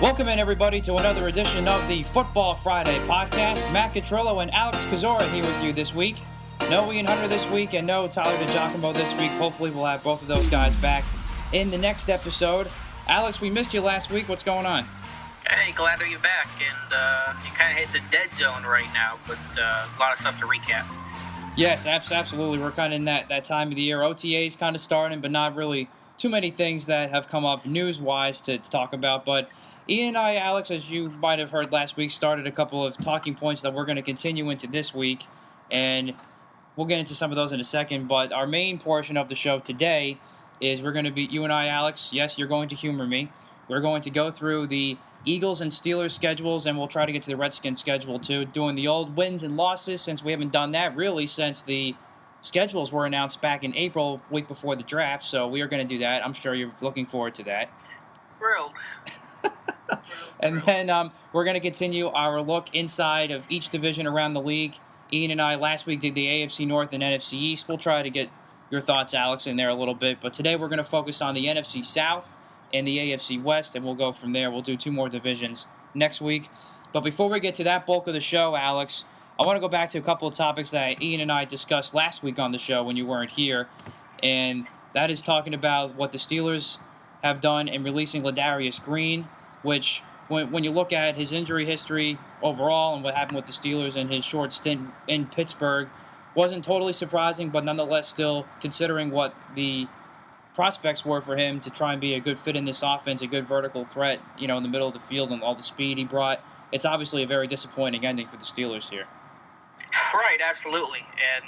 Welcome in, everybody, to another edition of the Football Friday podcast. Matt Catrillo and Alex Kozora here with you this week. No Ian Hunter this week and no Tyler DiGiacomo this week. Hopefully we'll have both of those guys back in the next episode. Alex, we missed you last week. What's going on? Hey, glad to be back. And you kind of hit the dead zone right now, but a lot of stuff to recap. Yes, absolutely. We're kind of in that time of the year. OTA's kind of starting, but not really too many things that have come up news-wise to talk about. But Ian and I, Alex, as you might have heard last week, started a couple of talking points that we're going to continue into this week. And we'll get into some of those in a second. But our main portion of the show today is we're going to be, you and I, Alex, yes, you're going to humor me. We're going to go through the Eagles and Steelers schedules, and we'll try to get to the Redskins schedule too, doing the old wins and losses, since we haven't done that really since the schedules were announced back in April, week before the draft. So we are going to do that. I'm sure you're looking forward to that. Thrilled. And then we're going to continue our look inside of each division around the league. Ian and I last week did the AFC North and NFC East. We'll try to get your thoughts, Alex, in there a little bit. But today we're going to focus on the NFC South and the AFC West, and we'll go from there. We'll do two more divisions next week. But before we get to that bulk of the show, Alex, I want to go back to a couple of topics that Ian and I discussed last week on the show when you weren't here. And that is talking about what the Steelers have done in releasing Ladarius Green, which when you look at his injury history overall and what happened with the Steelers and his short stint in Pittsburgh, wasn't totally surprising, but nonetheless still considering what the prospects were for him to try and be a good fit in this offense, a good vertical threat, in the middle of the field and all the speed he brought. It's obviously a very disappointing ending for the Steelers here. Right, absolutely. And,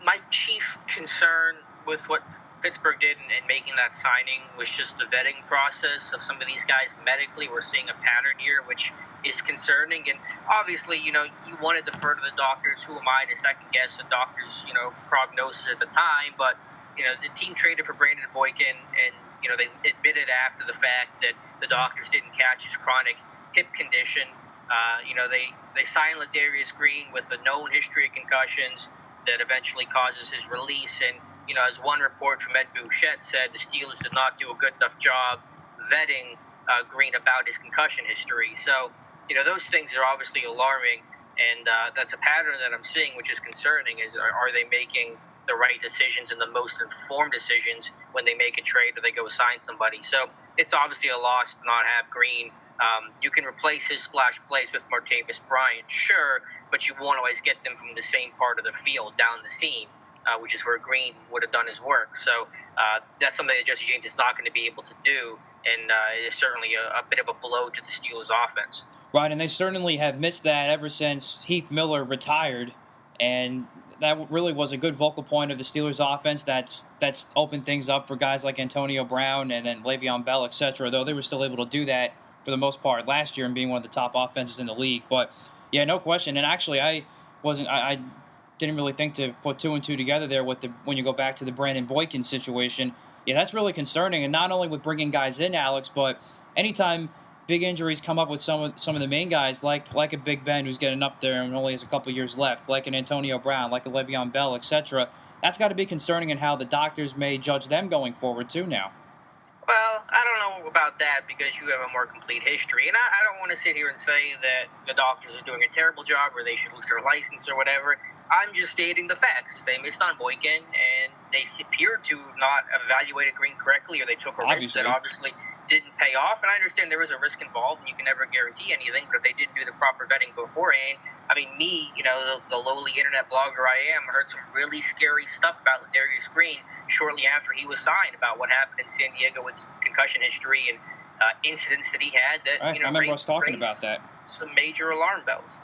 my chief concern with what Pittsburgh did in making that signing was just the vetting process of some of these guys medically. We're seeing a pattern here, which is concerning. And obviously, you want to defer to the doctors. Who am I to second guess the doctors', prognosis at the time? But, the team traded for Brandon Boykin, and, they admitted after the fact that the doctors didn't catch his chronic hip condition. They signed Ladarius Green with a known history of concussions that eventually causes his release. And, as one report from Ed Bouchette said, the Steelers did not do a good enough job vetting Green about his concussion history. So, those things are obviously alarming, and that's a pattern that I'm seeing, which is concerning, is are they making the right decisions and the most informed decisions when they make a trade or they go sign somebody? So it's obviously a loss to not have Green. You can replace his splash plays with Martavis Bryant, sure, but you won't always get them from the same part of the field down the seam, which is where Green would have done his work. So that's something that Jesse James is not going to be able to do, and it is certainly a bit of a blow to the Steelers' offense. Right, and they certainly have missed that ever since Heath Miller retired, and that really was a good vocal point of the Steelers' offense that's opened things up for guys like Antonio Brown and then Le'Veon Bell, etc., though they were still able to do that for the most part last year and being one of the top offenses in the league. But, yeah, no question. And actually, I didn't really think to put two and two together there when you go back to the Brandon Boykin situation. Yeah, that's really concerning, and not only with bringing guys in, Alex, but anytime big injuries come up with some of the main guys, like a Big Ben who's getting up there and only has a couple years left, like an Antonio Brown, like a Le'Veon Bell, etc., that's got to be concerning in how the doctors may judge them going forward too now. Well, I don't know about that because you have a more complete history. And I don't want to sit here and say that the doctors are doing a terrible job or they should lose their license or whatever. I'm just stating the facts. They missed on Boykin, and they appeared to not evaluate Green correctly, or they took a risk that obviously didn't pay off. And I understand there was a risk involved, and you can never guarantee anything, but if they didn't do the proper vetting beforehand, I mean, me, the lowly internet blogger I am, heard some really scary stuff about Ladarius Green shortly after he was signed about what happened in San Diego with concussion history and incidents that he had that, I remember us talking about that. Some major alarm bells.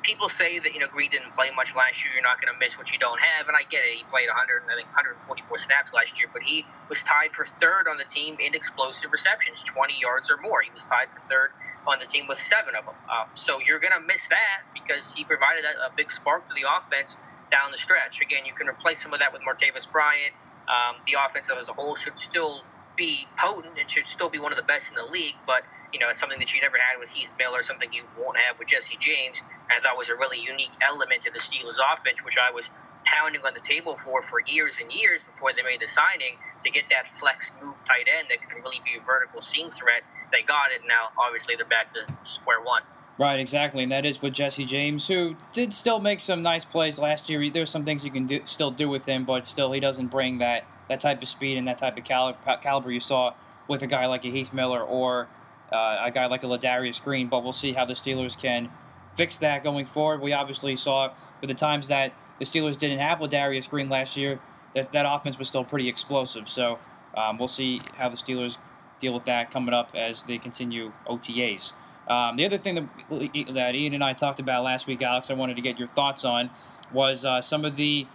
People say that, Green didn't play much last year. You're not going to miss what you don't have. And I get it. He played 144 snaps last year, but he was tied for third on the team in explosive receptions, 20 yards or more. He was tied for third on the team with 7 of them. So you're going to miss that because he provided a big spark to the offense down the stretch. Again, you can replace some of that with Martavis Bryant. The offense as a whole should still be potent and should still be one of the best in the league, but it's something that you never had with Heath Miller, something you won't have with Jesse James, as that was a really unique element to the Steelers offense, which I was pounding on the table for years and years before they made the signing to get that flex move tight end that can really be a vertical seam threat. They got it. Now, obviously, they're back to square one. Right, exactly, and that is with Jesse James, who did still make some nice plays last year. There's some things you can still do with him, but still he doesn't bring that type of speed and that type of caliber you saw with a guy like a Heath Miller or a guy like a Ladarius Green. But we'll see how the Steelers can fix that going forward. We obviously saw for the times that the Steelers didn't have Ladarius Green last year, that offense was still pretty explosive. So we'll see how the Steelers deal with that coming up as they continue OTAs. The other thing that Ian and I talked about last week, Alex, I wanted to get your thoughts on, was some of the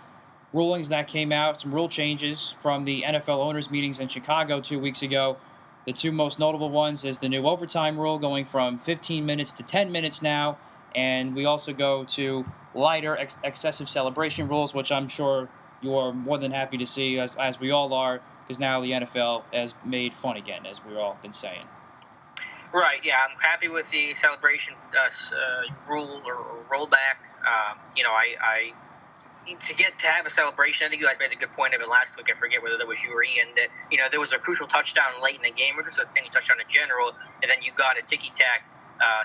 rulings that came out, some rule changes from the NFL owners' meetings in Chicago 2 weeks ago. The two most notable ones is the new overtime rule going from 15 minutes to 10 minutes now, and we also go to lighter excessive celebration rules, which I'm sure you're more than happy to see, as we all are, because now the NFL has made fun again, as we've all been saying. Right, yeah, I'm happy with the celebration rule or rollback. I to have a celebration. I think you guys made a good point of it last week. I forget whether that was you or Ian. That there was a crucial touchdown late in the game, or just any touchdown in general, and then you got a ticky-tack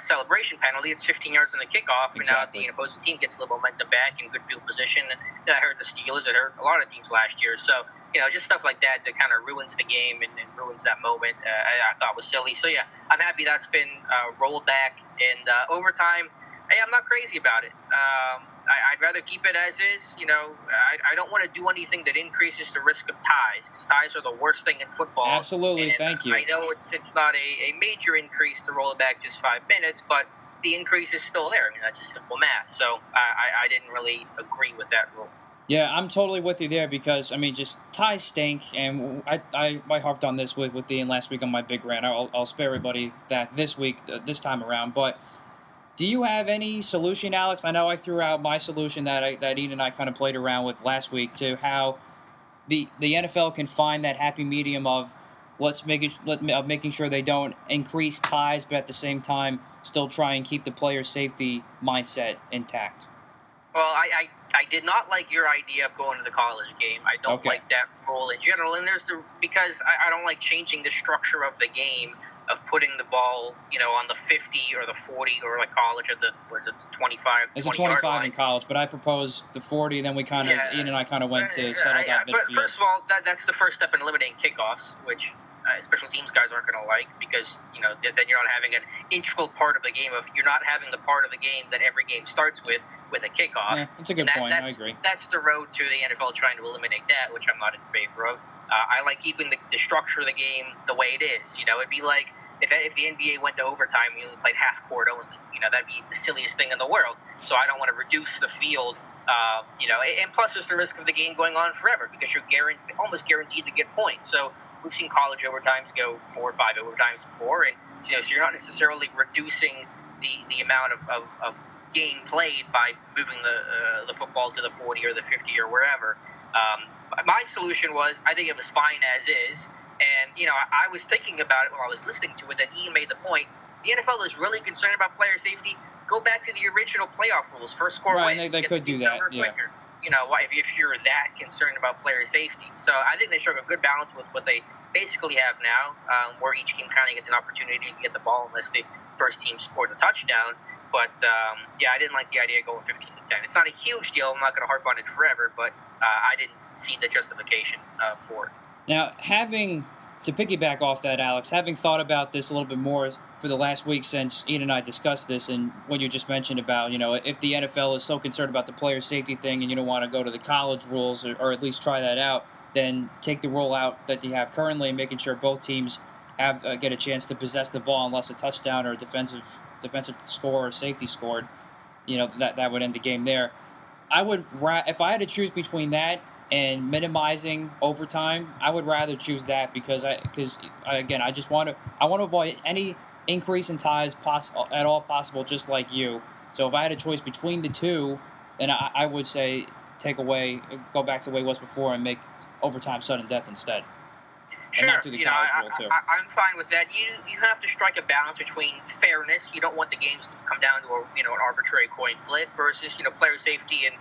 celebration penalty. It's 15 yards on the kickoff, and now the opposing team gets a little momentum back in good field position. And that hurt the Steelers. It hurt a lot of teams last year. So just stuff like that kind of ruins the game and ruins that moment. I thought was silly. So yeah, I'm happy that's been rolled back. And overtime, hey, I'm not crazy about it. I'd rather keep it as is. I don't want to do anything that increases the risk of ties, because ties are the worst thing in football. Absolutely, and thank you. I know it's not a major increase to roll it back just 5 minutes, but the increase is still there. I mean, that's just simple math. So I didn't really agree with that rule. Yeah, I'm totally with you there because, just ties stink, and I harped on this with Ian last week on my big rant. I'll spare everybody that this week, this time around, but do you have any solution, Alex? I know I threw out my solution that Ian and I kind of played around with last week to how the NFL can find that happy medium of making sure they don't increase ties, but at the same time still try and keep the player safety mindset intact. Well, I did not like your idea of going to the college game. I don't like that rule in general, and because I don't like changing the structure of the game of putting the ball, on the 50 or the 40 or like college at the 25. It's a 25 in college, but I proposed the 40. Then we Ian and I went to settle that midfield. But first of all, that's the first step in eliminating kickoffs, which special teams guys aren't going to like because then you're not having an integral part of the game. You're not having the part of the game that every game starts with a kickoff. Yeah, that's a good point. I agree. That's the road to the NFL trying to eliminate that, which I'm not in favor of. I like keeping the structure of the game the way it is. It'd be like if the NBA went to overtime, we only played half court only. That'd be the silliest thing in the world. So I don't want to reduce the field. And plus there's the risk of the game going on forever because you're almost guaranteed to get points. So we've seen college overtimes go 4 or 5 overtimes before, and so you're not necessarily reducing the amount of game played by moving the football to the 40 or the 50 or wherever. My solution was I think it was fine as is, and I was thinking about it while I was listening to it. That Ian made the point: the NFL is really concerned about player safety. Go back to the original playoff rules. First score wins. They could do that. Yeah. Quicker. If you're that concerned about player safety. So I think they struck a good balance with what they basically have now, where each team kind of gets an opportunity to get the ball unless the first team scores a touchdown. But, I didn't like the idea of going 15 to 10. It's not a huge deal. I'm not going to harp on it forever, but I didn't see the justification for it. Now, to piggyback off that, Alex, having thought about this a little bit more for the last week since Ian and I discussed this, and what you just mentioned about, if the NFL is so concerned about the player safety thing and you don't want to go to the college rules or at least try that out, then take the rule out that you have currently and making sure both teams get a chance to possess the ball unless a touchdown or a defensive score or safety scored, that would end the game there. If I had to choose between that and minimizing overtime, I would rather choose that because I want to avoid any increase in ties at all possible, just like you. So if I had a choice between the two, then I would say go back to the way it was before and make overtime sudden death instead. Sure, not do the college rule too. I'm fine with that. You have to strike a balance between fairness. You don't want the games to come down to an arbitrary coin flip versus player safety and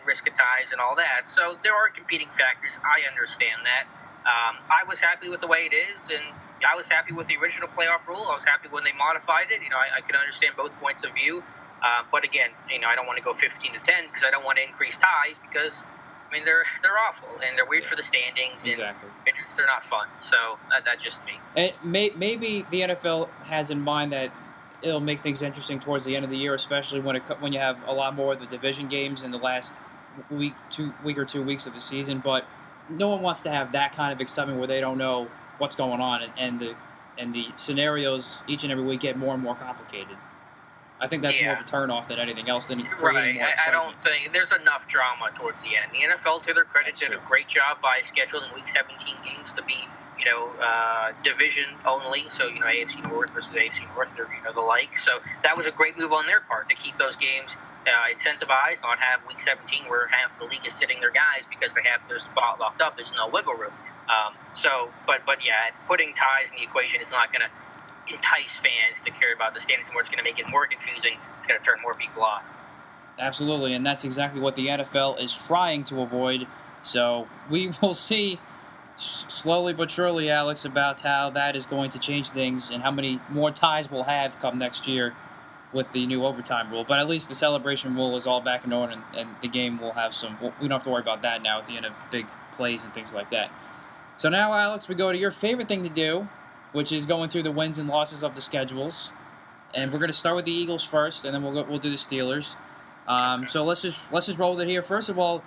risk of ties and all that. So there are competing factors. I understand that. I was happy with the way it is, and I was happy with the original playoff rule. I was happy when they modified it. I can understand both points of view. But again, I don't want to go 15 to 10 because I don't want to increase ties because. I mean, they're awful, and they're weird for the standings, and they're not fun. So that's just me. And maybe the NFL has in mind that it'll make things interesting towards the end of the year, especially when you have a lot more of the division games in the last week or 2 weeks of the season. But no one wants to have that kind of excitement where they don't know what's going on, and the scenarios each and every week get more and more complicated. I think that's more of a turnoff than anything else. Than right. I don't think there's enough drama towards the end. The NFL, to their credit, did a great job by scheduling Week 17 games to be, division only. So, AFC North versus AFC North, or the like. So that was a great move on their part to keep those games incentivized, not have Week 17 where half the league is sitting their guys because they have their spot locked up. There's no wiggle room. But putting ties in the equation is not going to entice fans to care about the standings more. It's going to make it more confusing. It's going to turn more people off. Absolutely, and that's exactly what the NFL is trying to avoid. So we will see slowly but surely, Alex, about how that is going to change things and how many more ties we'll have come next year with the new overtime rule. But at least the celebration rule is all back in order, and the game will have some. We don't have to worry about that now at the end of big plays and things like that. So now, Alex, we go to your favorite thing to do, which is going through the wins and losses of the schedules. And we're going to start with the Eagles first, and then we'll do the Steelers. So let's just roll with it here. First of all,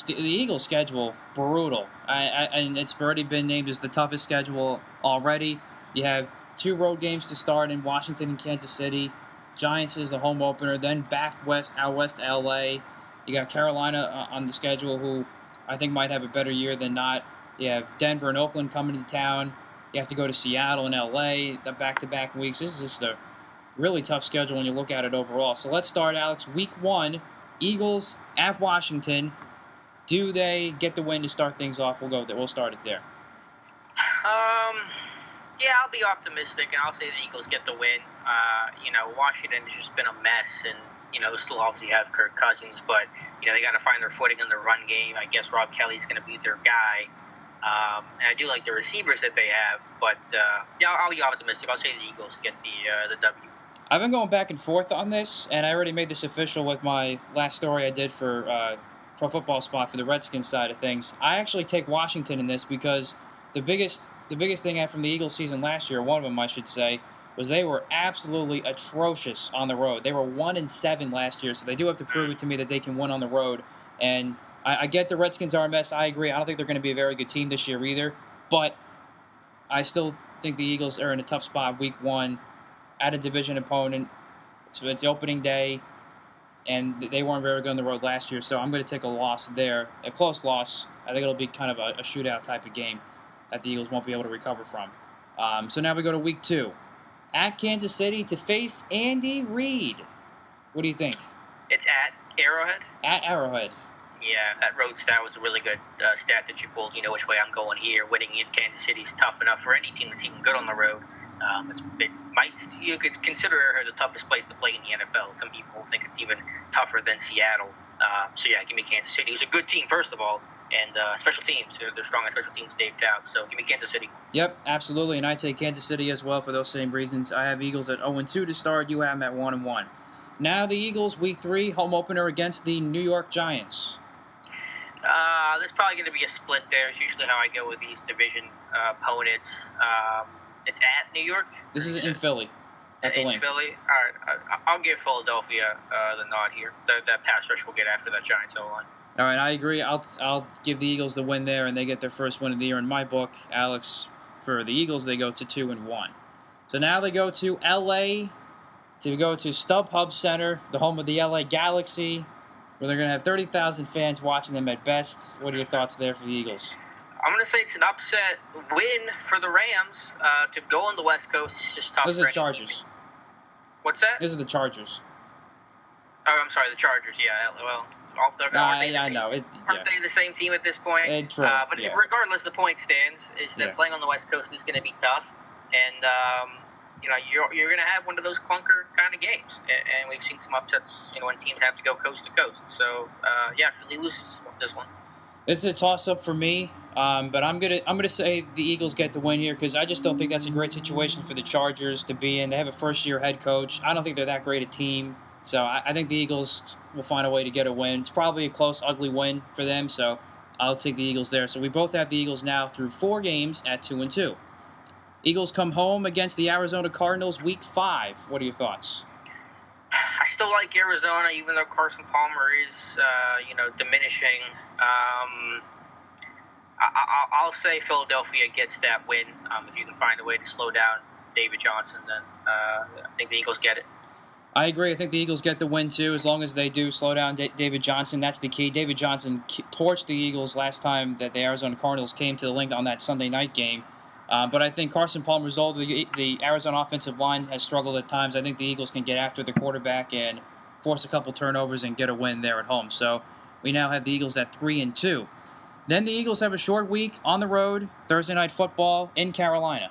the Eagles' schedule, brutal. And it's already been named as the toughest schedule already. You have 2 road games to start in Washington and Kansas City. Giants is the home opener. Then back out west to L.A. You got Carolina on the schedule, who I think might have a better year than not. You have Denver and Oakland coming to town. You have to go to Seattle and L.A., the back-to-back weeks. This is just a really tough schedule when you look at it overall. So let's start, Alex. Week 1, Eagles at Washington. Do they get the win to start things off? We'll go there. We'll start it there. I'll be optimistic, and I'll say the Eagles get the win. Washington has just been a mess, and, they still obviously have Kirk Cousins, but, they got to find their footing in the run game. I guess Rob Kelly's going to be their guy. And I do like the receivers that they have, but I'll be optimistic. I'll say the Eagles get the W. I've been going back and forth on this, and I already made this official with my last story I did for Pro Football Spot for the Redskins side of things. I actually take Washington in this because the biggest thing I had from the Eagles season last year, one of them I should say, was they were absolutely atrocious on the road. They were 1-7 last year, so they do have to prove it to me that they can win on the road. And I get the Redskins are a mess. I agree. I don't think they're going to be a very good team this year either. But I still think the Eagles are in a tough spot Week 1 at a division opponent. It's opening day, and they weren't very good on the road last year. So I'm going to take a loss there, a close loss. I think it'll be kind of a shootout type of game that the Eagles won't be able to recover from. So now we go to Week 2. At Kansas City to face Andy Reid. What do you think? It's at Arrowhead? At Arrowhead. Yeah, that road stat was a really good stat that you pulled. You know which way I'm going here. Winning in Kansas City is tough enough for any team that's even good on the road. You could consider it the toughest place to play in the NFL. Some people think it's even tougher than Seattle. Give me Kansas City. It's a good team, first of all, and special teams. They're strong at special teams, Dave Taub. So give me Kansas City. Yep, absolutely, and I take Kansas City as well for those same reasons. I have Eagles at 0-2 to start. You have them at 1-1. Now the Eagles, Week 3, home opener against the New York Giants. There's probably going to be a split there. It's usually how I go with these division opponents. It's at New York. This is in Philly. In Philly. All right. I'll give Philadelphia the nod here. That pass rush will get after that Giants O-line. All right, I agree. I'll give the Eagles the win there, and they get their first win of the year in my book. Alex, for the Eagles, they go to 2-1. So now they go to L.A. to go to StubHub Center, the home of the L.A. Galaxy, where they're going to have 30,000 fans watching them at best. What are your thoughts there for the Eagles? I'm going to say it's an upset win for the Rams. To go on the West Coast is just tough. Those are the Chargers. What's that? Those are the Chargers. Oh, I'm sorry, the Chargers. Yeah, well, I know. Aren't they the same team at this point? True. But regardless, the point stands is that playing on the West Coast is going to be tough, and you're going to have one of those clunker kind of games, and we've seen some upsets, when teams have to go coast to coast. So Philly loses this one. This is a toss-up for me, but I'm gonna say the Eagles get the win here because I just don't think that's a great situation for the Chargers to be in. They have a first-year head coach. I don't think they're that great a team, so I think the Eagles will find a way to get a win. It's probably a close, ugly win for them, so I'll take the Eagles there. So we both have the Eagles now through 4 games at 2-2. Eagles come home against the Arizona Cardinals Week 5. What are your thoughts? I still like Arizona, even though Carson Palmer is, diminishing. I'll say Philadelphia gets that win. If you can find a way to slow down David Johnson, then I think the Eagles get it. I agree. I think the Eagles get the win, too, as long as they do slow down David Johnson. That's the key. David Johnson torched the Eagles last time that the Arizona Cardinals came to the link on that Sunday night game. But I think Carson Palmer's old. The Arizona offensive line has struggled at times. I think the Eagles can get after the quarterback and force a couple turnovers and get a win there at home. So we now have the Eagles at 3-2. Then the Eagles have a short week on the road, Thursday Night Football in Carolina.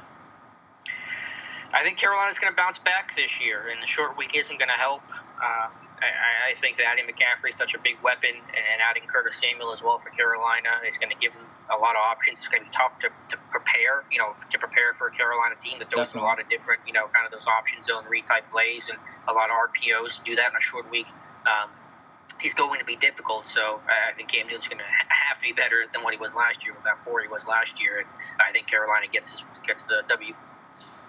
I think Carolina's going to bounce back this year, and the short week isn't going to help. I think that adding McCaffrey is such a big weapon, and adding Curtis Samuel as well for Carolina is going to give them a lot of options. It's going to be tough to prepare, for a Carolina team that throws a lot of different, kind of those option zone read type plays and a lot of RPOs. To do that in a short week is going to be difficult. So I think Cam Newton's going to have to be better than what he was last year, with how poor he was last year. And I think Carolina gets the W.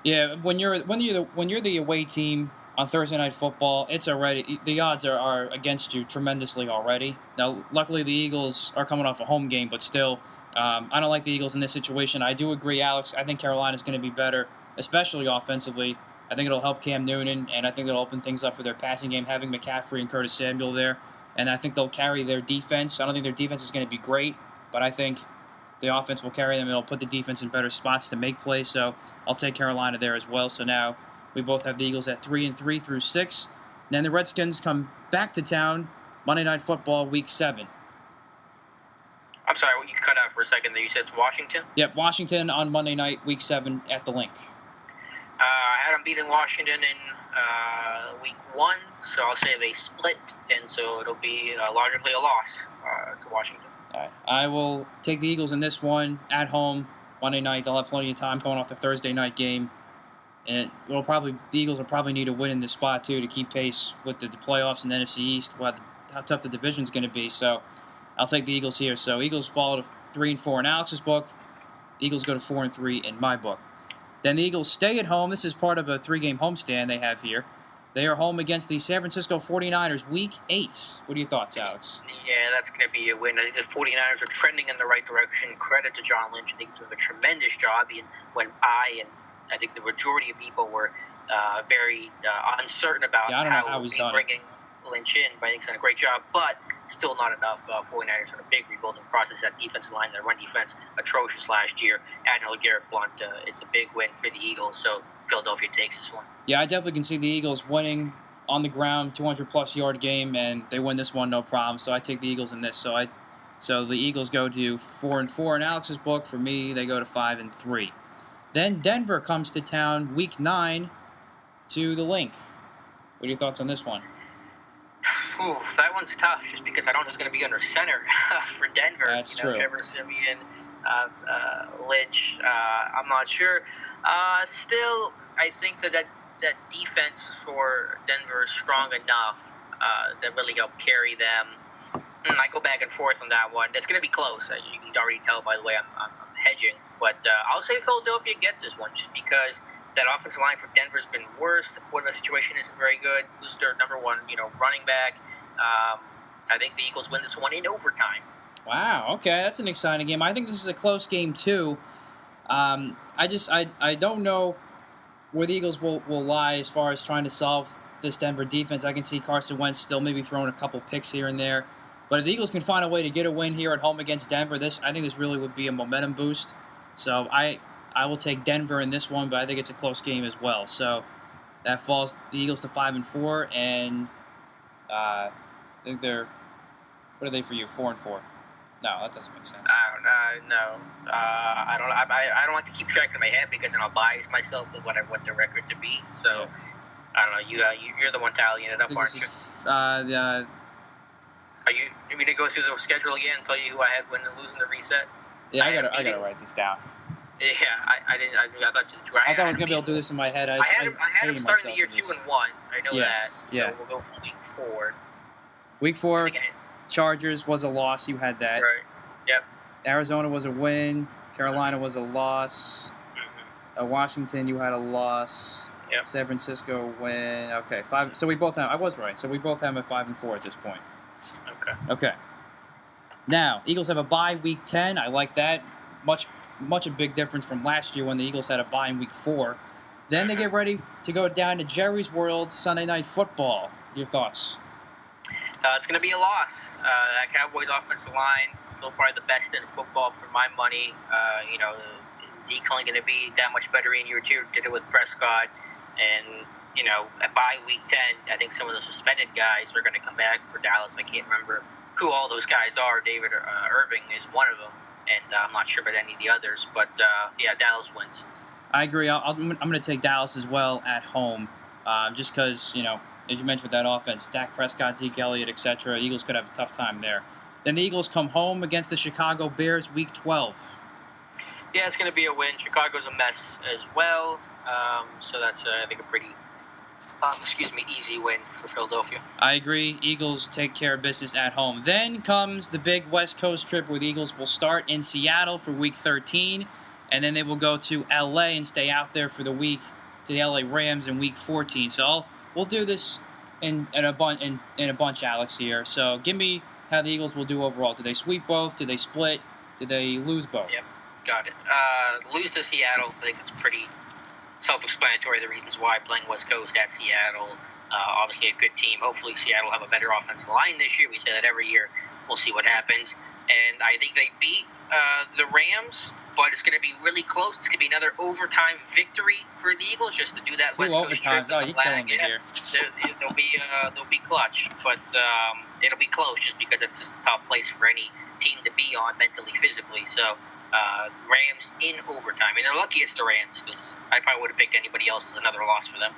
Yeah, when you're the away team on Thursday Night Football, it's already the odds are against you tremendously already. Now, luckily the Eagles are coming off a home game, but still, I don't like the Eagles in this situation. I do agree, Alex. I think Carolina's going to be better, especially offensively. I think it'll help Cam Newton, and I think it'll open things up for their passing game, having McCaffrey and Curtis Samuel there. And I think they'll carry their defense. I don't think their defense is going to be great, but I think the offense will carry them. It'll put the defense in better spots to make plays. So I'll take Carolina there as well. So now we both have the Eagles at 3-3 through 6. And then the Redskins come back to town Monday Night Football, Week 7. I'm sorry, you cut out for a second there. You said it's Washington? Yep, Washington on Monday night, Week 7 at the Link. I had them beating Washington in Week 1, so I'll say they split, and so it'll be logically a loss to Washington. All right. I will take the Eagles in this one at home Monday night. They'll have plenty of time coming off the Thursday night game. And the Eagles will probably need a win in this spot, too, to keep pace with the playoffs in the NFC East, how tough the division's going to be. So I'll take the Eagles here. So Eagles fall to 3-4 in Alex's book. Eagles go to 4-3 in my book. Then the Eagles stay at home. This is part of a 3-game homestand they have here. They are home against the San Francisco 49ers, Week 8. What are your thoughts, Alex? Yeah, that's going to be a win. I think the 49ers are trending in the right direction. Credit to John Lynch. I think he's doing a tremendous job. When I think the majority of people were very uncertain about how he's bringing Lynch in, but I think he's done a great job, but still not enough. 49ers on a big rebuilding process. That defensive line, their run defense, atrocious last year. Adding LeGarrette Blount is a big win for the Eagles, so Philadelphia takes this one. Yeah, I definitely can see the Eagles winning on the ground, 200-plus yard game, and they win this one no problem. So I take the Eagles in this. So the Eagles go to 4-4 in Alex's book. For me, they go to 5-3. Then Denver comes to town, Week 9, to the Link. What are your thoughts on this one? Ooh, that one's tough, just because I don't know who's going to be under center for Denver. That's true. Trevor Siemian, Lynch. I'm not sure. Still, I think that defense for Denver is strong enough to really help carry them. I go back and forth on that one. It's going to be close. You can already tell by the way I'm hedging. But I'll say Philadelphia gets this one, just because that offensive line for Denver's been worse. The quarterback situation isn't very good. Who's their number one, running back? I think the Eagles win this one in overtime. Wow. Okay, that's an exciting game. I think this is a close game too. I don't know where the Eagles will lie as far as trying to solve this Denver defense. I can see Carson Wentz still maybe throwing a couple picks here and there. But if the Eagles can find a way to get a win here at home against Denver, I think this really would be a momentum boost. So I will take Denver in this one, but I think it's a close game as well. So that falls the Eagles to 5-4, and I think they're What are they for you? 4-4. No, that doesn't make sense. I don't know. No. I don't. I don't like to keep track in my head because then I'll bias myself with what I want the record to be. So Yeah. I don't know. You're the one tallying it up, aren't you? Are you? You mean to go through the schedule again and tell you who I had winning and losing the reset? Yeah, I gotta write this down. Yeah, I didn't. I thought you. I thought I was gonna be able to do this in my head. I had him starting the year 2-1. I know that. So yeah. we'll go from week 4. Week 4, Chargers was a loss. You had that. Right. Yep. Arizona was a win. Carolina was a loss. Mm-hmm. Washington, you had a loss. Yep. San Francisco win. Okay, 5. So we both have. I was right. So we both have a 5-4 at this point. Okay. Now Eagles have a bye week 10. I like that. Much a big difference from last year when the Eagles had a bye in week 4. Then they get ready to go down to Jerry's World Sunday Night Football. Your thoughts? It's going to be a loss. That Cowboys offensive line is still probably the best in football for my money. Zeke's only going to be that much better in year 2. Did it with Prescott. And, by week 10, I think some of the suspended guys are going to come back for Dallas. I can't remember who all those guys are. David Irving is one of them. And I'm not sure about any of the others. But, Dallas wins. I agree. I'm going to take Dallas as well at home. Just because, as you mentioned with that offense, Dak Prescott, Zeke Elliott, etc., Eagles could have a tough time there. Then the Eagles come home against the Chicago Bears week 12. Yeah, it's going to be a win. Chicago's a mess as well. So that's, I think, a pretty, easy win for Philadelphia. I agree. Eagles take care of business at home. Then comes the big West Coast trip where the Eagles will start in Seattle for week 13. And then they will go to L.A. and stay out there for the week to the L.A. Rams in week 14. So we'll do this in a bunch, Alex, here. So give me how the Eagles will do overall. Do they sweep both? Do they split? Do they lose both? Yep, got it. Lose to Seattle. I think it's pretty self-explanatory, the reasons why, playing West Coast at Seattle. Obviously a good team. Hopefully Seattle will have a better offensive line this year. We say that every year. We'll see what happens. And I think they beat the Rams, but it's going to be really close. It's going to be another overtime victory for the Eagles just to do that West Coast trip. Oh, you're killing me here. They'll be clutch, but it'll be close just because it's just a tough place for any team to be on mentally, physically. So Rams in overtime. And they're lucky it's the Rams because I probably would have picked anybody else as another loss for them.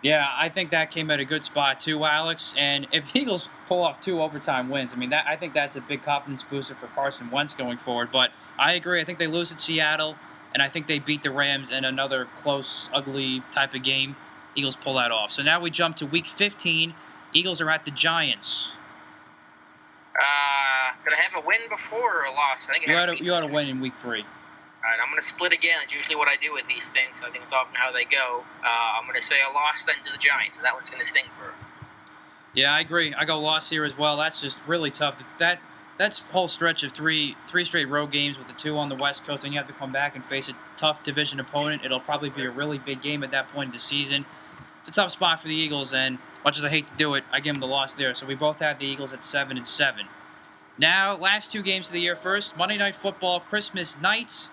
Yeah, I think that came at a good spot too, Alex. And if the Eagles pull off 2 overtime wins, I think that's a big confidence booster for Carson Wentz going forward. But I agree. I think they lose at Seattle, and I think they beat the Rams in another close, ugly type of game. Eagles pull that off. So now we jump to Week 15. Eagles are at the Giants. Could I have a win before or a loss? I think you had a win in Week 3. All right, I'm going to split again. It's usually what I do with these things. I think it's often how they go. I'm going to say a loss then to the Giants, and that one's going to sting for them. Yeah, I agree. I go loss here as well. That's just really tough. That's a whole stretch of three straight road games with the 2 on the West Coast, and you have to come back and face a tough division opponent. It'll probably be a really big game at that point in the season. It's a tough spot for the Eagles, and much as I hate to do it, I give them the loss there. So we both have the Eagles at 7-7. Now, last 2 games of the year first. Monday Night Football, Christmas night.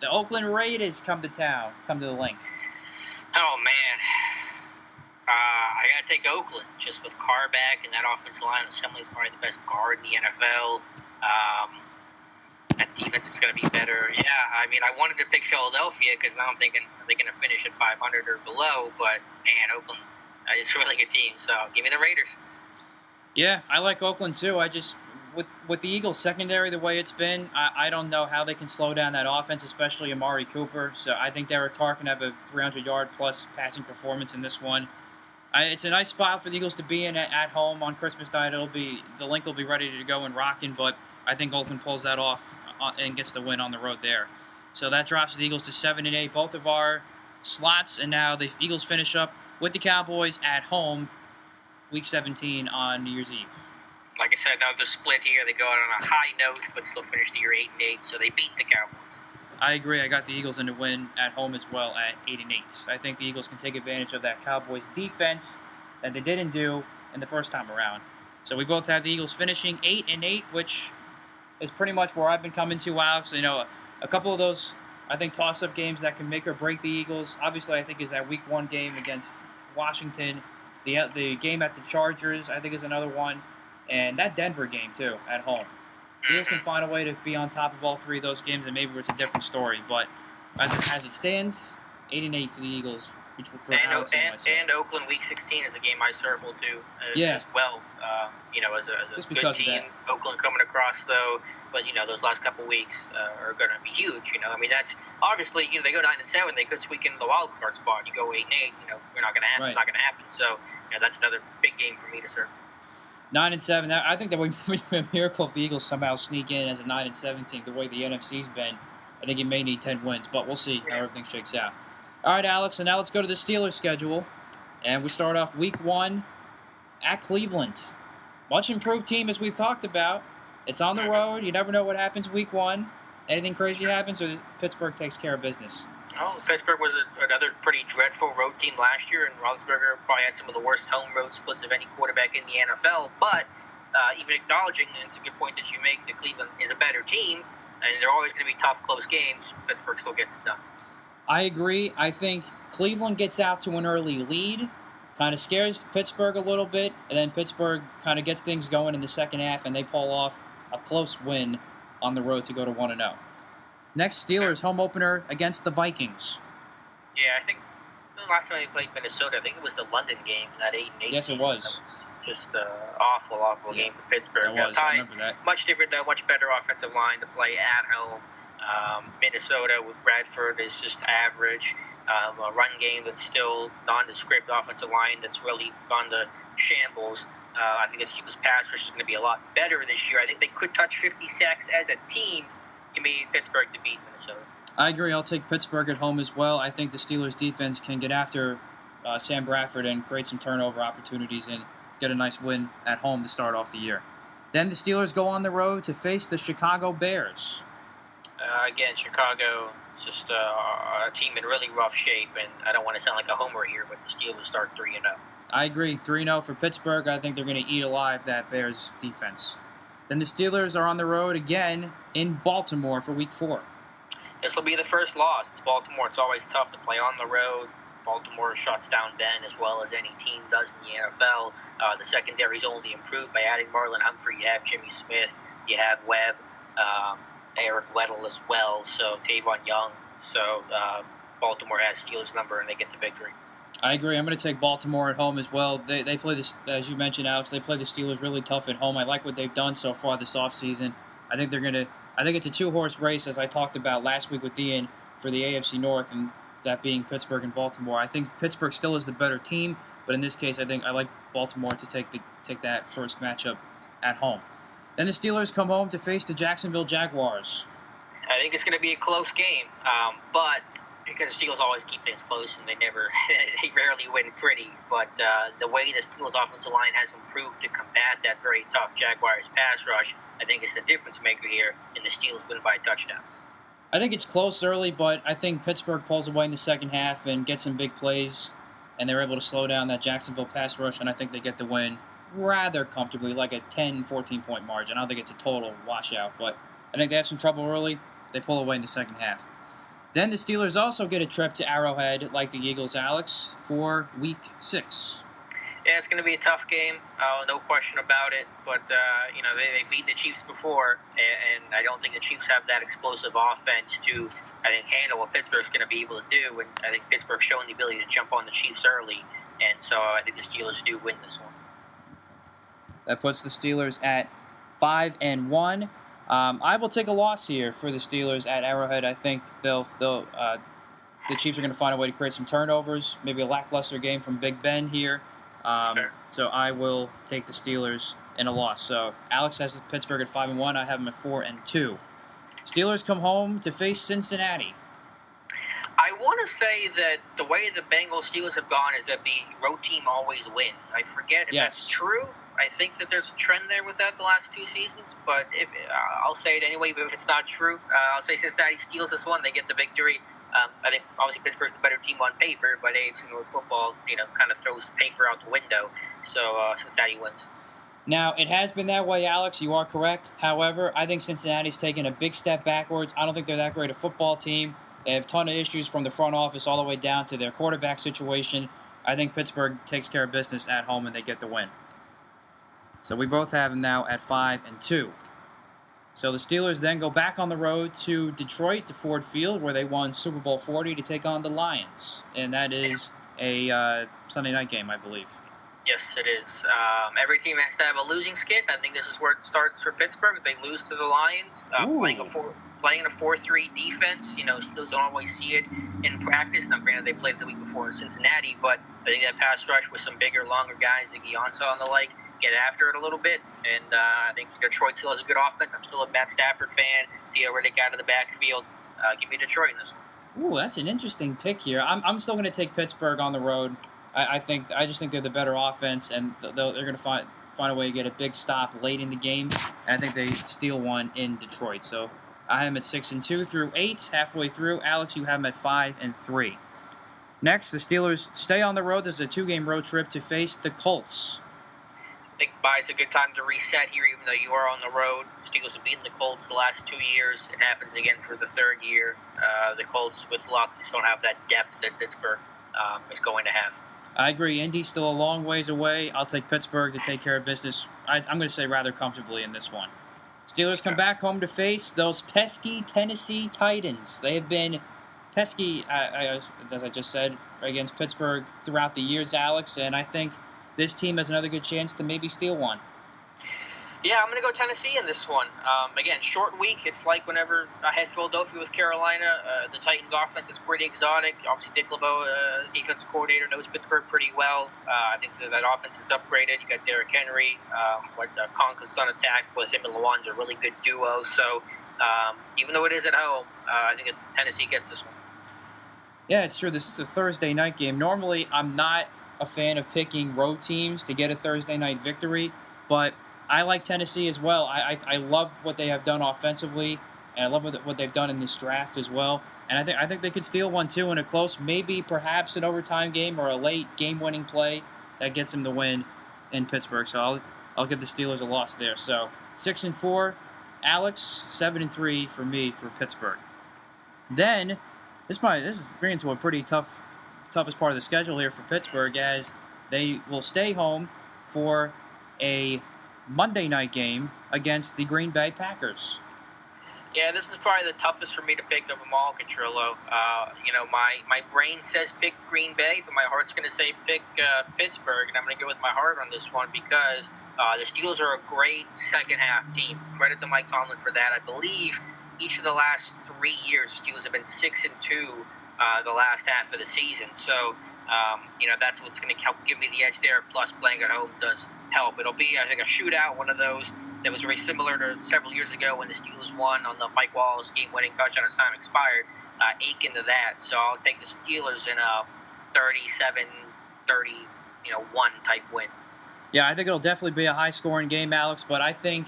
The Oakland Raiders come to the link. Oh, man. I got to take Oakland, just with Carr back, and that offensive line assembly is probably the best guard in the NFL. That defense is going to be better. Yeah, I wanted to pick Philadelphia because now I'm thinking, are they going to finish at 500 or below? But, man, Oakland, it's a really good team, so give me the Raiders. Yeah, I like Oakland, too. With the Eagles secondary the way it's been, I don't know how they can slow down that offense, especially Amari Cooper. So I think Derek Carr can have a 300-yard-plus passing performance in this one. It's a nice spot for the Eagles to be in at home on Christmas night. The link will be ready to go and rocking, but I think Oakland pulls that off and gets the win on the road there. So that drops the Eagles to 7-8, both of our slots, and now the Eagles finish up with the Cowboys at home, Week 17 on New Year's Eve. Like I said, another split here. They go out on a high note, but still finish the year 8-8, so they beat the Cowboys. I agree. I got the Eagles in the win at home as well at 8-8. I think the Eagles can take advantage of that Cowboys defense that they didn't do in the first time around. So we both have the Eagles finishing 8-8, which is pretty much where I've been coming to, Alex. A couple of those, I think, toss-up games that can make or break the Eagles. Obviously, I think is that Week 1 game against Washington. The game at the Chargers, I think, is another one. and that Denver game too at home. Eagles can find a way to be on top of all three of those games, and maybe it's a different story. But as it stands, 8-8 for the Eagles, which for Alex and myself. And Oakland Week 16 is a game I circled too as well. As a good team. Oakland coming across though, but those last couple weeks are going to be huge. That's obviously they go 9-7, they could squeak into the wild card spot. You go 8-8, we're not going to happen. Right. It's not going to happen. So that's another big game for me to circle. 9-7. I think that would be a miracle if the Eagles somehow sneak in as a 9-7 team. The way the NFC's been, I think it may need 10 wins, but we'll see how everything shakes out. All right, Alex, and now let's go to the Steelers' schedule, and we start off Week 1 at Cleveland. Much improved team, as we've talked about. It's on the road. You never know what happens Week 1. Anything crazy happens, or Pittsburgh takes care of business? Oh, Pittsburgh was another pretty dreadful road team last year, and Roethlisberger probably had some of the worst home-road splits of any quarterback in the NFL. But even acknowledging, and it's a good point that you make, that Cleveland is a better team, and they're always going to be tough, close games, Pittsburgh still gets it done. I agree. I think Cleveland gets out to an early lead, kind of scares Pittsburgh a little bit, and then Pittsburgh kind of gets things going in the second half, and they pull off a close win on the road to go to 1-0. Next, Steelers home opener against the Vikings. Yeah, I think the last time they played Minnesota, I think it was the London game, that 8-8 Yes, season. it was. That was just an awful game for Pittsburgh. It was. I remember that. Much different, though, much better offensive line to play at home. Minnesota with Bradford is just average. A run game that's still nondescript, offensive line that's really gone to shambles. I think the Steelers' pass rush is going to be a lot better this year. I think they could touch 50 sacks as a team. Give me Pittsburgh to beat Minnesota. I agree. I'll take Pittsburgh at home as well. I think the Steelers' defense can get after Sam Bradford and create some turnover opportunities and get a nice win at home to start off the year. Then the Steelers go on the road to face the Chicago Bears. Again, Chicago is just a team in really rough shape, and I don't want to sound like a homer here, but the Steelers start 3-0. I agree. 3-0 for Pittsburgh. I think they're going to eat alive that Bears defense. Then the Steelers are on the road again in Baltimore for Week 4. This will be the first loss. It's Baltimore. It's always tough to play on the road. Baltimore shuts down Ben as well as any team does in the NFL. The secondary's only improved by adding Marlon Humphrey. You have Jimmy Smith. You have Webb. Eric Weddle as well. So Tavon Young. So Baltimore has Steelers' number, and they get the victory. I agree. I'm going to take Baltimore at home as well. They play this, as you mentioned, Alex. They play the Steelers really tough at home. I like what they've done so far this offseason. I think it's a two-horse race, as I talked about last week with Ian, for the AFC North, and that being Pittsburgh and Baltimore. I think Pittsburgh still is the better team, but in this case, I think I like Baltimore to take that first matchup at home. Then the Steelers come home to face the Jacksonville Jaguars. I think it's going to be a close game, but because the Steelers always keep things close and they rarely win pretty. But the way the Steelers' offensive line has improved to combat that very tough Jaguars pass rush, I think it's the difference maker here, and the Steelers win by a touchdown. I think it's close early, but I think Pittsburgh pulls away in the second half and gets some big plays, and they're able to slow down that Jacksonville pass rush, and I think they get the win rather comfortably, like a 10, 14-point margin. I don't think it's a total washout, but I think they have some trouble early. They pull away in the second half. Then the Steelers also get a trip to Arrowhead, like the Eagles, Alex, for Week 6. Yeah, it's going to be a tough game, no question about it. But, they've beaten the Chiefs before, and I don't think the Chiefs have that explosive offense to, handle what Pittsburgh's going to be able to do. And I think Pittsburgh's shown the ability to jump on the Chiefs early, and so I think the Steelers do win this one. That puts the Steelers at 5-1. I will take a loss here for the Steelers at Arrowhead. I think the Chiefs are going to find a way to create some turnovers, maybe a lackluster game from Big Ben here. Sure. So I will take the Steelers in a loss. So Alex has Pittsburgh at 5-1. I have them at 4-2. Steelers come home to face Cincinnati. I want to say that the way the Bengals Steelers have gone is that the road team always wins. I forget if that's true. I think that there's a trend there with that the last 2 seasons, but I'll say it anyway. But if it's not true, I'll say Cincinnati steals this one. They get the victory. I think obviously Pittsburgh's the better team on paper, but AFC North football, kind of throws paper out the window. So Cincinnati wins. Now, it has been that way, Alex. You are correct. However, I think Cincinnati's taken a big step backwards. I don't think they're that great a football team. They have a ton of issues from the front office all the way down to their quarterback situation. I think Pittsburgh takes care of business at home and they get the win. So we both have them now at 5-2. So the Steelers then go back on the road to Detroit, to Ford Field, where they won Super Bowl 40 to take on the Lions. And that is a Sunday night game, I believe. Yes, it is. Every team has to have a losing skid. I think this is where it starts for Pittsburgh. If they lose to the Lions, playing a 4-3 defense, Steelers don't always see it in practice. Now, granted, they played the week before in Cincinnati, but I think that pass rush with some bigger, longer guys, Ziggy Ansah and the like, get after it a little bit. And I think Detroit still has a good offense. I'm still a Matt Stafford fan. Theo Riddick out of the backfield. Give me Detroit in this one. Ooh, that's an interesting pick here. I'm still going to take Pittsburgh on the road. I just think they're the better offense, and they're going to find a way to get a big stop late in the game. And I think they steal one in Detroit. So I have them at 6-2 through 8, halfway through. Alex, you have them at 5-3. Next, the Steelers stay on the road. There's a 2-game road trip to face the Colts. I think buys a good time to reset here, even though you are on the road. Steelers have beaten the Colts the last 2 years. It happens again for the third year. The Colts, with luck, just don't have that depth that Pittsburgh is going to have. I agree. Indy's still a long ways away. I'll take Pittsburgh to take care of business. I'm going to say rather comfortably in this one. Steelers come back home to face those pesky Tennessee Titans. They have been pesky, as I just said, against Pittsburgh throughout the years, Alex, and I think this team has another good chance to maybe steal one. Yeah, I'm going to go Tennessee in this one. Again, short week. It's like whenever I had Philadelphia with Carolina. The Titans' offense is pretty exotic. Obviously, Dick LeBeau, defensive coordinator, knows Pittsburgh pretty well. I think that offense is upgraded. You got Derrick Henry. Conklin's on attack with him and Lewan's a really good duo. So even though it is at home, I think Tennessee gets this one. Yeah, it's true. This is a Thursday night game. Normally, I'm not a fan of picking road teams to get a Thursday night victory, but I like Tennessee as well. I love what they have done offensively, and I love what they've done in this draft as well. And I think they could steal one too in a close, maybe perhaps an overtime game or a late game-winning play that gets them the win in Pittsburgh. So I'll give the Steelers a loss there. So 6-4, Alex. 7-3 for me for Pittsburgh. Then this is bringing to a pretty toughest part of the schedule here for Pittsburgh, as they will stay home for a Monday night game against the Green Bay Packers. Yeah, this is probably the toughest for me to pick of them all, Catrillo. My brain says pick Green Bay, but my heart's going to say pick Pittsburgh, and I'm going to go with my heart on this one because the Steelers are a great second-half team. Credit to Mike Tomlin for that. I believe each of the last 3 years, the Steelers have been 6-2 the last half of the season. So, that's what's going to help give me the edge there. Plus, playing at home does help. It'll be, I think, a shootout, one of those that was very similar to several years ago when the Steelers won on the Mike Wallace game-winning touchdown as time expired. Ache into that. So I'll take the Steelers in a 37-30, 1 type win. Yeah, I think it'll definitely be a high-scoring game, Alex, but I think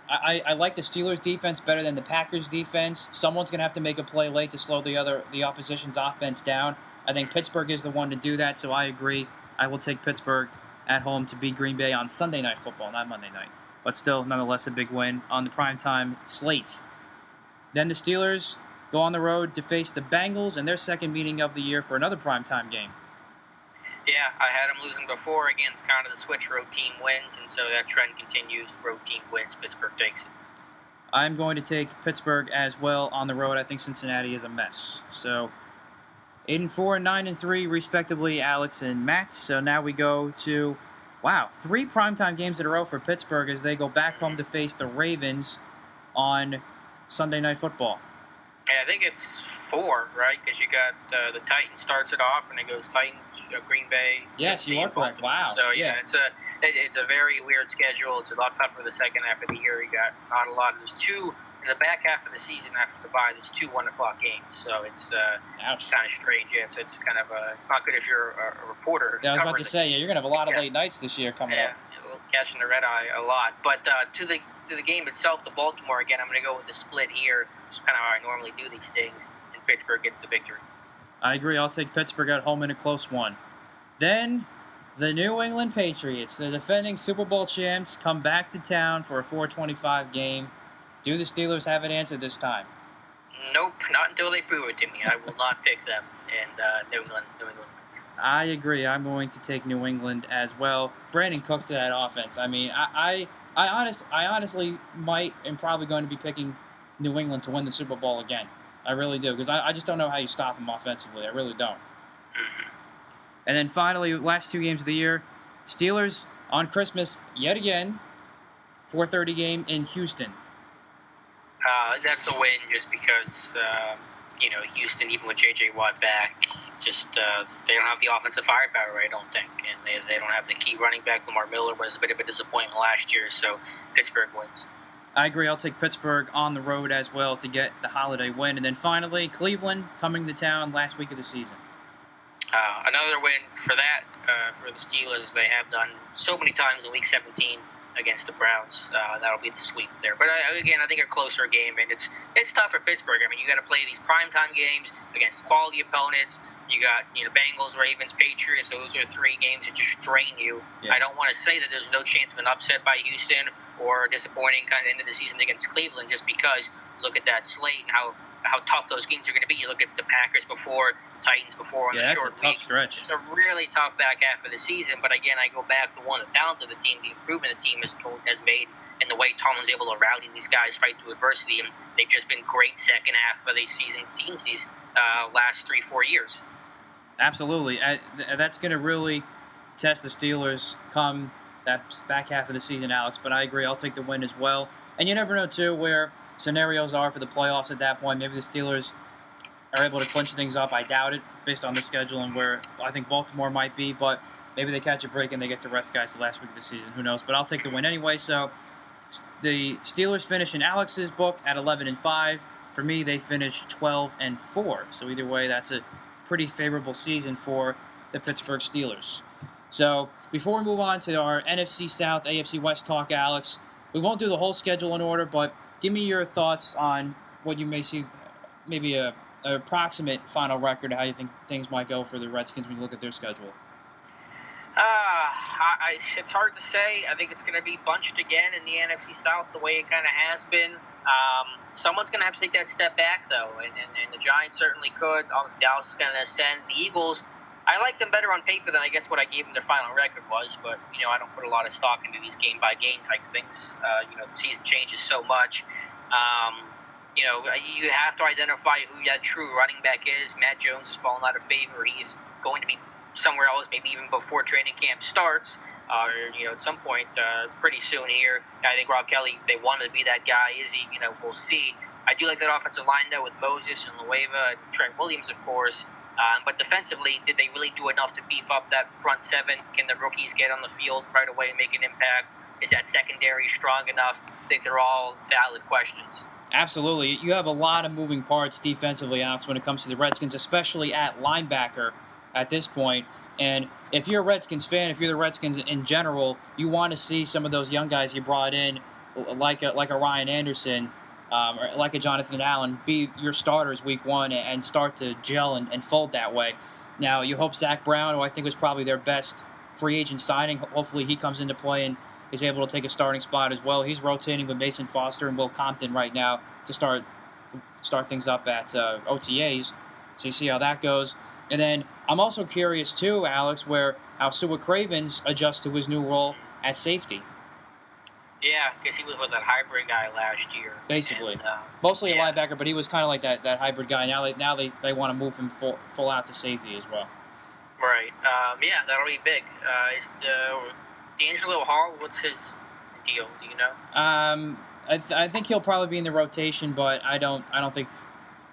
I like the Steelers' defense better than the Packers' defense. Someone's going to have to make a play late to slow the opposition's offense down. I think Pittsburgh is the one to do that, so I agree. I will take Pittsburgh at home to beat Green Bay on Sunday Night Football, not Monday night. But still, nonetheless, a big win on the primetime slate. Then the Steelers go on the road to face the Bengals in their second meeting of the year for another primetime game. Yeah, I had them losing before against kind of the switch road team wins, and so that trend continues. Road team wins, Pittsburgh takes it. I'm going to take Pittsburgh as well on the road. I think Cincinnati is a mess. So 8-4 and 9-3, respectively, Alex and Matt. So now we go to, 3 primetime games in a row for Pittsburgh as they go back home to face the Ravens on Sunday Night Football. Yeah, I think it's 4, right? Because you got the Titans starts it off, and it goes Titans, Green Bay. Yes, you are correct. Wow. So yeah, it's a very weird schedule. It's a lot tougher the second half of the year. You got not a lot. There's 2 in the back half of the season after the bye. There's 2 1:00 games. So it's kind of strange. Yeah, so it's kind of it's not good if you're a reporter. Yeah, I was about to say, you're gonna have a lot of late nights this year coming up. Catching the red eye a lot. But to the game itself, the Baltimore, again, I'm going to go with the split here. It's kind of how I normally do these things, and Pittsburgh gets the victory. I agree. I'll take Pittsburgh at home in a close one. Then the New England Patriots, the defending Super Bowl champs, come back to town for a 4:25 game. Do the Steelers have an answer this time? Nope, not until they prove it to me. I will not pick them. And New England. I agree. I'm going to take New England as well. Brandon Cooks to that offense. I mean, I honestly might am probably going to be picking New England to win the Super Bowl again. I really do because I just don't know how you stop them offensively. I really don't. Mhm. And then finally, last 2 games of the year, Steelers on Christmas yet again. 4:30 game in Houston. That's a win just because, Houston, even with J.J. Watt back, just they don't have the offensive firepower, I don't think. And they don't have the key running back. Lamar Miller was a bit of a disappointment last year, so Pittsburgh wins. I agree. I'll take Pittsburgh on the road as well to get the holiday win. And then finally, Cleveland coming to town last week of the season. Another win for that, for the Steelers. They have done so many times in Week 17 against the Browns. That'll be the sweep there. But again, I think a closer game, and it's tough for Pittsburgh. I mean, you got to play these primetime games against quality opponents. You got Bengals, Ravens, Patriots. Those are 3 games that just strain you. Yeah. I don't want to say that there's no chance of an upset by Houston or a disappointing kind of end of the season against Cleveland, just because look at that slate and how tough those games are going to be. You look at the Packers before, the Titans before on the short week. That's a tough stretch. It's a really tough back half of the season. But again, I go back to one of the talent of the team, the improvement the team has made, and the way Tomlin's able to rally these guys, fight through adversity. And they've just been great second half of the season teams these last 3-4 years. Absolutely. That's going to really test the Steelers come that back half of the season, Alex. But I agree. I'll take the win as well. And you never know, too, where scenarios are for the playoffs at that point. Maybe the Steelers are able to clinch things up. I doubt it, based on the schedule and where I think Baltimore might be. But maybe they catch a break and they get to rest guys the last week of the season. Who knows? But I'll take the win anyway. So the Steelers finish in Alex's book at 11-5. For me, they finish 12-4. So either way, that's a pretty favorable season for the Pittsburgh Steelers. So before we move on to our NFC South, AFC West talk, Alex, we won't do the whole schedule in order, but give me your thoughts on what you may see, maybe an approximate final record, how you think things might go for the Redskins when you look at their schedule. It's hard to say. I think it's going to be bunched again in the NFC South the way it kind of has been. Someone's going to have to take that step back, though, and the Giants certainly could. Obviously, Dallas is going to ascend. The Eagles, I like them better on paper than I guess what I gave them their final record was, but, I don't put a lot of stock into these game-by-game type things. The season changes so much. You have to identify who that true running back is. Matt Jones has fallen out of favor. He's going to be somewhere else, maybe even before training camp starts, at some point pretty soon here. I think Rob Kelly, they wanted to be that guy. Is he? We'll see. I do like that offensive line, though, with Moses and Lueva and Trent Williams, of course. But defensively, did they really do enough to beef up that front seven? Can the rookies get on the field right away and make an impact? Is that secondary strong enough? I think they're all valid questions. Absolutely. You have a lot of moving parts defensively, Alex, when it comes to the Redskins, especially at linebacker at this point. And if you're a Redskins fan, if you're the Redskins in general, you want to see some of those young guys you brought in, like a Ryan Anderson, or like a Jonathan Allen, be your starters week one and start to gel and fold that way. Now, you hope Zach Brown, who I think was probably their best free agent signing, hopefully he comes into play and is able to take a starting spot as well. He's rotating with Mason Foster and Will Compton right now to start things up at OTAs. So you see how that goes. And then I'm also curious, too, Alex, how Sua Cravens adjusts to his new role at safety. Yeah, because he was with that hybrid guy last year. Basically. Mostly a linebacker, but he was kind of like that hybrid guy. Now they want to move him full out to safety as well. Right. That'll be big. Is D'Angelo Hall, what's his deal? Do you know? I think he'll probably be in the rotation, but I don't think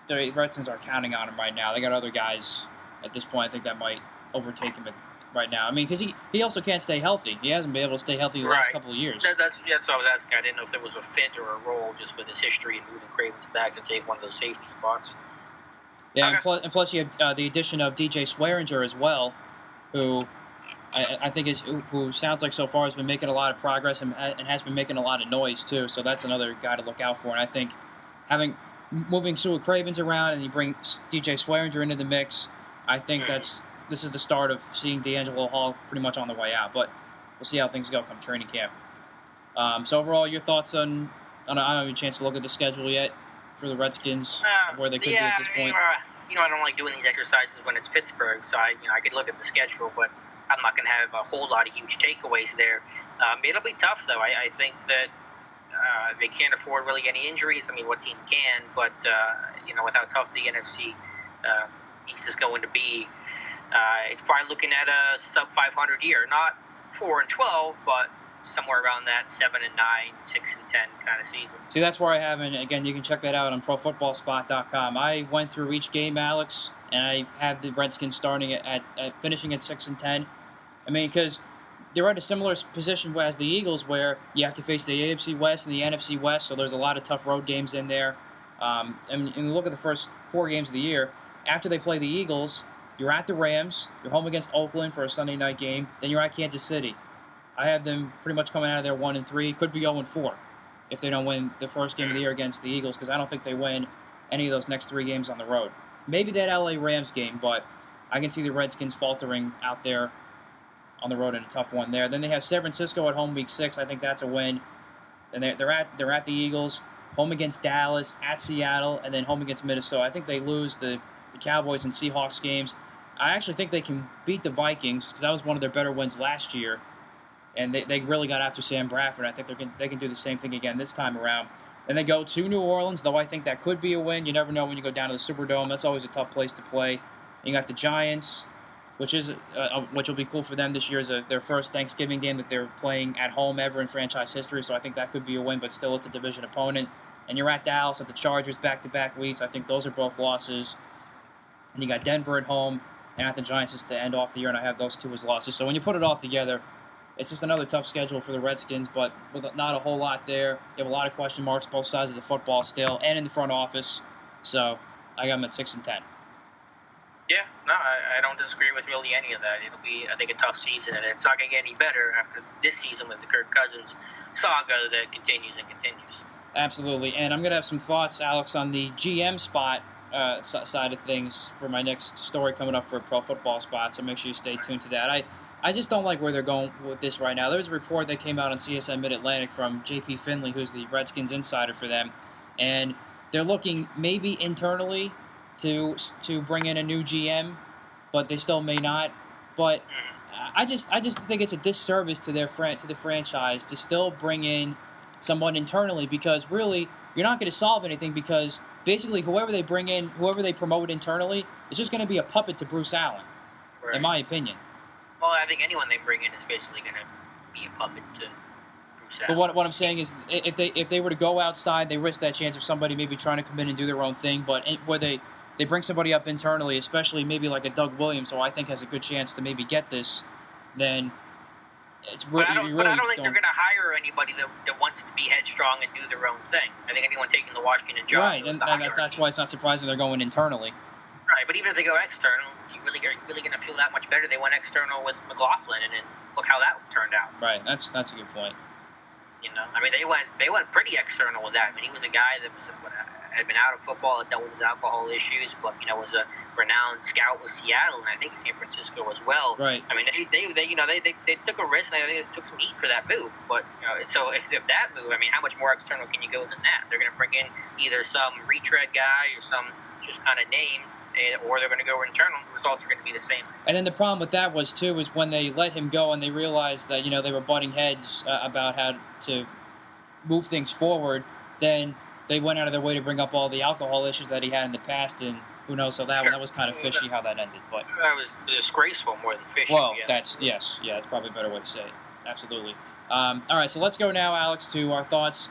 the Redskins are counting on him right now. They got other guys at this point. I think that might overtake him right now. I mean, because he also can't stay healthy. He hasn't been able to stay healthy the last couple of years. That's what I was asking. I didn't know if there was a fit or a role just with his history and moving Cravens back to take one of those safety spots. Yeah, okay. and plus you have the addition of DJ Swearinger as well, who I think who sounds like so far has been making a lot of progress and has been making a lot of noise too. So that's another guy to look out for. And I think moving Sua Cravens around and you bring DJ Swearinger into the mix, I think this is the start of seeing D'Angelo Hall pretty much on the way out. But we'll see how things go come training camp. So overall, your thoughts on I don't have a chance to look at the schedule yet for the Redskins, where they could be at this point. I don't like doing these exercises when it's Pittsburgh, so I could look at the schedule, but I'm not going to have a whole lot of huge takeaways there. It'll be tough, though. I think that they can't afford really any injuries. I mean, what team can? But with how tough the NFC East is going to be, it's probably looking at a sub 500 year, not 4-12, but somewhere around that 7-9, 6-10 kind of season. See, that's where I have, and again, you can check that out on ProFootballSpot.com. I went through each game, Alex, and I have the Redskins starting at finishing at 6-10. I mean, because they're at a similar position as the Eagles, where you have to face the AFC West and the NFC West, so there's a lot of tough road games in there. And look at the first 4 games of the year. After they play the Eagles, you're at the Rams, you're home against Oakland for a Sunday night game, then you're at Kansas City. I have them pretty much coming out of there 1-3, could be 0-4 if they don't win the first game of the year against the Eagles, because I don't think they win any of those next 3 games on the road. Maybe that LA Rams game, but I can see the Redskins faltering out there on the road in a tough one there. Then they have San Francisco at home week 6. I think that's a win. Then they're at the Eagles, home against Dallas, at Seattle, and then home against Minnesota. I think they lose the Cowboys and Seahawks games. I actually think they can beat the Vikings, because that was one of their better wins last year. And they really got after Sam Bradford. I think they can do the same thing again this time around. Then they go to New Orleans, though I think that could be a win. You never know when you go down to the Superdome. That's always a tough place to play. And you got the Giants, which will be cool for them this year, as their first Thanksgiving game that they're playing at home ever in franchise history. So I think that could be a win, but still it's a division opponent. And you're at Dallas, at the Chargers back-to-back weeks. I think those are both losses. And you got Denver at home and at the Giants just to end off the year, and I have those 2 as losses. So when you put it all together, it's just another tough schedule for the Redskins, but with not a whole lot there. You have a lot of question marks both sides of the football still, and in the front office. So I got them at 6-10. Yeah, no, I don't disagree with really any of that. It'll be, I think, a tough season, and it's not going to get any better after this season with the Kirk Cousins saga that continues and continues. Absolutely, and I'm going to have some thoughts, Alex, on the GM spot side of things for my next story coming up for Pro Football Spot, so make sure you stay tuned to that. I just don't like where they're going with this right now. There was a report that came out on CSN Mid-Atlantic from J.P. Finley, who's the Redskins insider for them, and they're looking maybe internally to bring in a new GM, but they still may not. But I just think it's a disservice to the franchise to still bring in someone internally, because really you're not going to solve anything, because basically whoever they bring in, whoever they promote internally, is just going to be a puppet to Bruce Allen, right, in my opinion. Well, I think anyone they bring in is basically going to be a puppet to Bruce Allen. But what I'm saying is, if they were to go outside, they risk that chance of somebody maybe trying to come in and do their own thing. But where they bring somebody up internally, especially maybe like a Doug Williams, who I think has a good chance to maybe get this, then it's really. But I don't think they're going to hire anybody that wants to be headstrong and do their own thing. I think anyone taking the Washington job, right, and that's why it's not surprising they're going internally. Right, but even if they go external, are you really going to feel that much better? They went external with McLaughlin, and then look how that turned out. Right, that's a good point. I mean, they went pretty external with that. I mean, he was a guy that had been out of football, had dealt with his alcohol issues, but was a renowned scout with Seattle, and I think San Francisco as well. Right. I mean, they took a risk, and I think they took some heat for that move. But so if that move, I mean, how much more external can you go than that? They're going to bring in either some retread guy or some just kind of name, or they're going to go internal. The results are going to be the same. And then the problem with that was when they let him go and they realized that they were butting heads about how to move things forward. Then they went out of their way to bring up all the alcohol issues that he had in the past, and who knows? So that was kind of fishy how that ended. But that was disgraceful more than fishy. Well, that's probably a better way to say it. Absolutely. All right, so let's go now, Alex, to our thoughts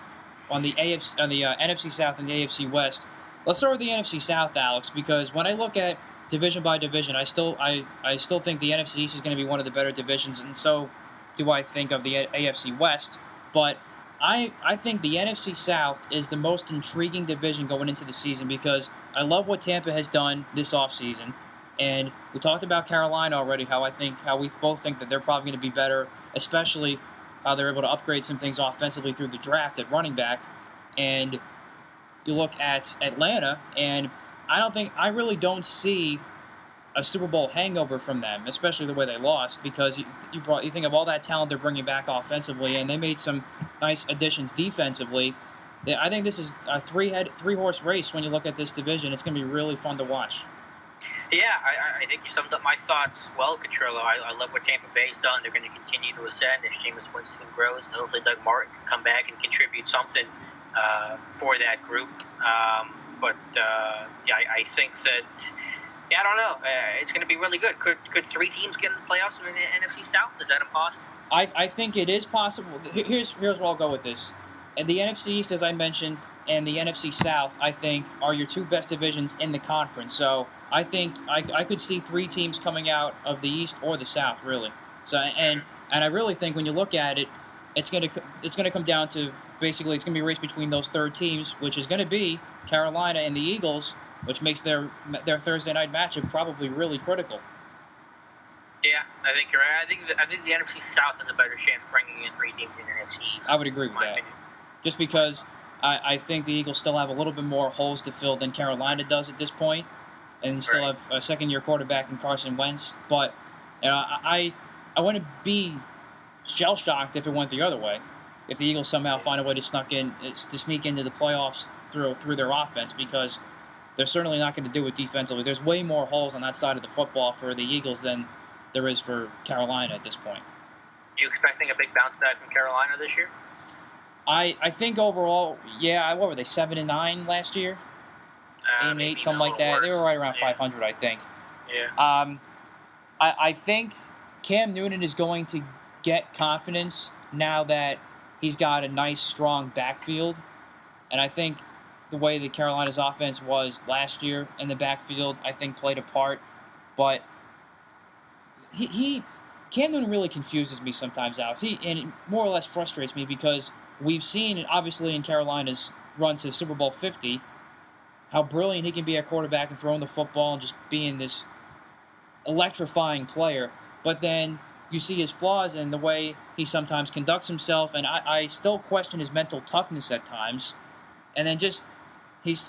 on the NFC South and the AFC West. Let's start with the NFC South, Alex, because when I look at division by division, I still think the NFC East is going to be one of the better divisions, and so do I think of the AFC West. But I think the NFC South is the most intriguing division going into the season, because I love what Tampa has done this offseason. And we talked about Carolina already, how we both think that they're probably going to be better, especially how they're able to upgrade some things offensively through the draft at running back. And you look at Atlanta, and I really don't see a Super Bowl hangover from them, especially the way they lost, because you think of all that talent they're bringing back offensively, and they made some nice additions defensively. I think this is a three-horse race when you look at this division. It's going to be really fun to watch. Yeah, I think you summed up my thoughts well, Catrillo. I love what Tampa Bay's done. They're going to continue to ascend as Jameis Winston grows, and hopefully Doug Martin can come back and contribute something for that group. Yeah, I think that. Yeah, I don't know. It's going to be really good. Could 3 teams get in the playoffs in the NFC South? Is that impossible? I think it is possible. Here's where I'll go with this. And the NFC East, as I mentioned, and the NFC South, I think, are your 2 best divisions in the conference. So I think I could see 3 teams coming out of the East or the South, really. So and I really think when you look at it, it's gonna come down to basically it's gonna be a race between those third teams, which is gonna be Carolina and the Eagles, which makes their Thursday night matchup probably really critical. Yeah, I think you're right. I think the NFC South has a better chance bringing in 3 teams in the NFC East. I would agree with that. Opinion. Just because I think the Eagles still have a little bit more holes to fill than Carolina does at this point, and still have a second-year quarterback in Carson Wentz. But I wouldn't be shell-shocked if it went the other way, if the Eagles somehow find a way to sneak into the playoffs through their offense, because they're certainly not going to do it defensively. There's way more holes on that side of the football for the Eagles than there is for Carolina at this point. Are you expecting a big bounce back from Carolina this year? I think overall, yeah. What were they, 7-9 last year? 8-8, something like that. They were right around 500, I think. Yeah. I think Cam Newton is going to get confidence now that he's got a nice, strong backfield, and I think the way that Carolina's offense was last year in the backfield, I think played a part. But Cam Newton really confuses me sometimes, Alex. And it more or less frustrates me because we've seen, obviously, in Carolina's run to Super Bowl 50, how brilliant he can be at quarterback and throwing the football and just being this electrifying player. But then you see his flaws in the way he sometimes conducts himself, and I still question his mental toughness at times. And then just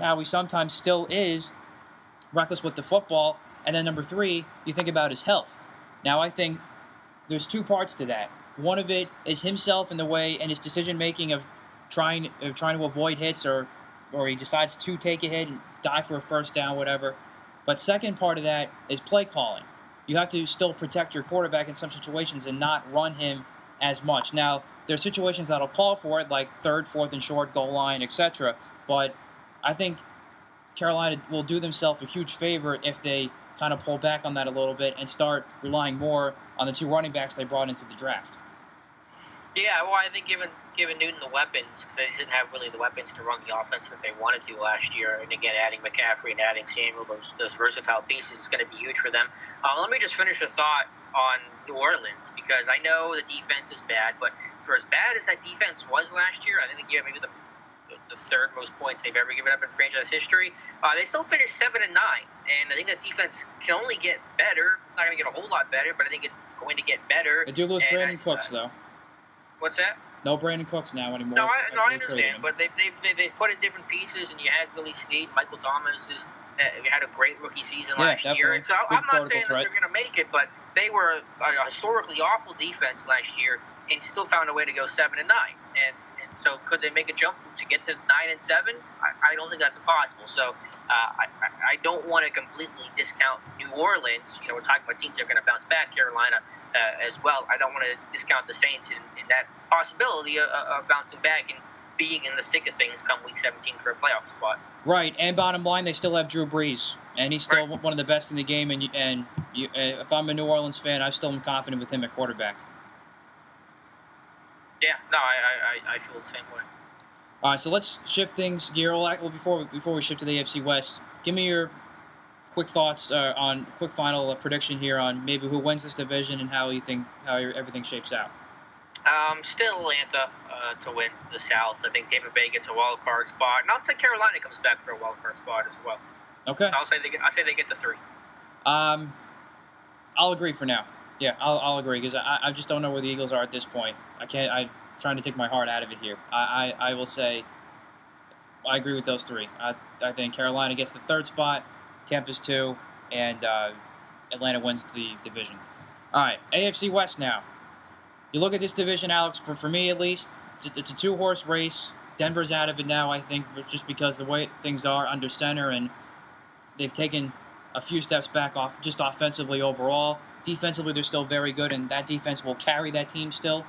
how he sometimes still is reckless with the football. And then number 3, you think about his health. Now, I think there's 2 parts to that. One of it is himself in the way and his decision-making of trying to avoid hits or he decides to take a hit and die for a first down, whatever. But second part of that is play calling. You have to still protect your quarterback in some situations and not run him as much. Now, there are situations that'll call for it, like 3rd, 4th and short, goal line, etc. But I think Carolina will do themselves a huge favor if they kind of pull back on that a little bit and start relying more on the 2 running backs they brought into the draft. Yeah, well, I think given Newton the weapons, because they didn't have really the weapons to run the offense that they wanted to last year, and again, adding McCaffrey and adding Samuel, those versatile pieces is going to be huge for them. Let me just finish a thought on New Orleans, because I know the defense is bad, but for as bad as that defense was last year, I think they maybe the 3rd most points they've ever given up in franchise history. They still finished 7-9, and I think that defense can only get better. Not going to get a whole lot better, but I think it's going to get better. They do lose Brandon Cooks, though. What's that? No Brandon Cooks now anymore. No, I understand, but they've put in different pieces, and you had Willie Snead, Michael Thomas had a great rookie season last year. And so I'm not saying that they're going to make it, but they were a historically awful defense last year and still found a way to go 7-9. And so could they make a jump to get to 9-7? I don't think that's impossible. So I don't want to completely discount New Orleans. You know, we're talking about teams that are going to bounce back, Carolina as well. I don't want to discount the Saints in that possibility of bouncing back and being in the thick of things come Week 17 for a playoff spot. Right, and bottom line, they still have Drew Brees, and he's still one of the best in the game. And if I'm a New Orleans fan, I still am confident with him at quarterback. Yeah, no, I feel the same way. All right, so let's shift things gear. Before we shift to the AFC West, give me your quick thoughts quick final prediction here on maybe who wins this division and how everything shapes out. Still Atlanta to win the South. I think Tampa Bay gets a wild card spot, and I'll say Carolina comes back for a wild card spot as well. Okay. I'll say they get to 3. I'll agree for now. Yeah, I'll agree because I just don't know where the Eagles are at this point. I'm trying to take my heart out of it here. I will say I agree with those 3. I think Carolina gets the 3rd spot, Tampa's 2, and Atlanta wins the division. All right, AFC West now. You look at this division, Alex, for me at least, it's a 2-horse race. Denver's out of it now, I think, just because the way things are under center, and they've taken a few steps back off just offensively overall. Defensively, they're still very good, and that defense will carry that team still.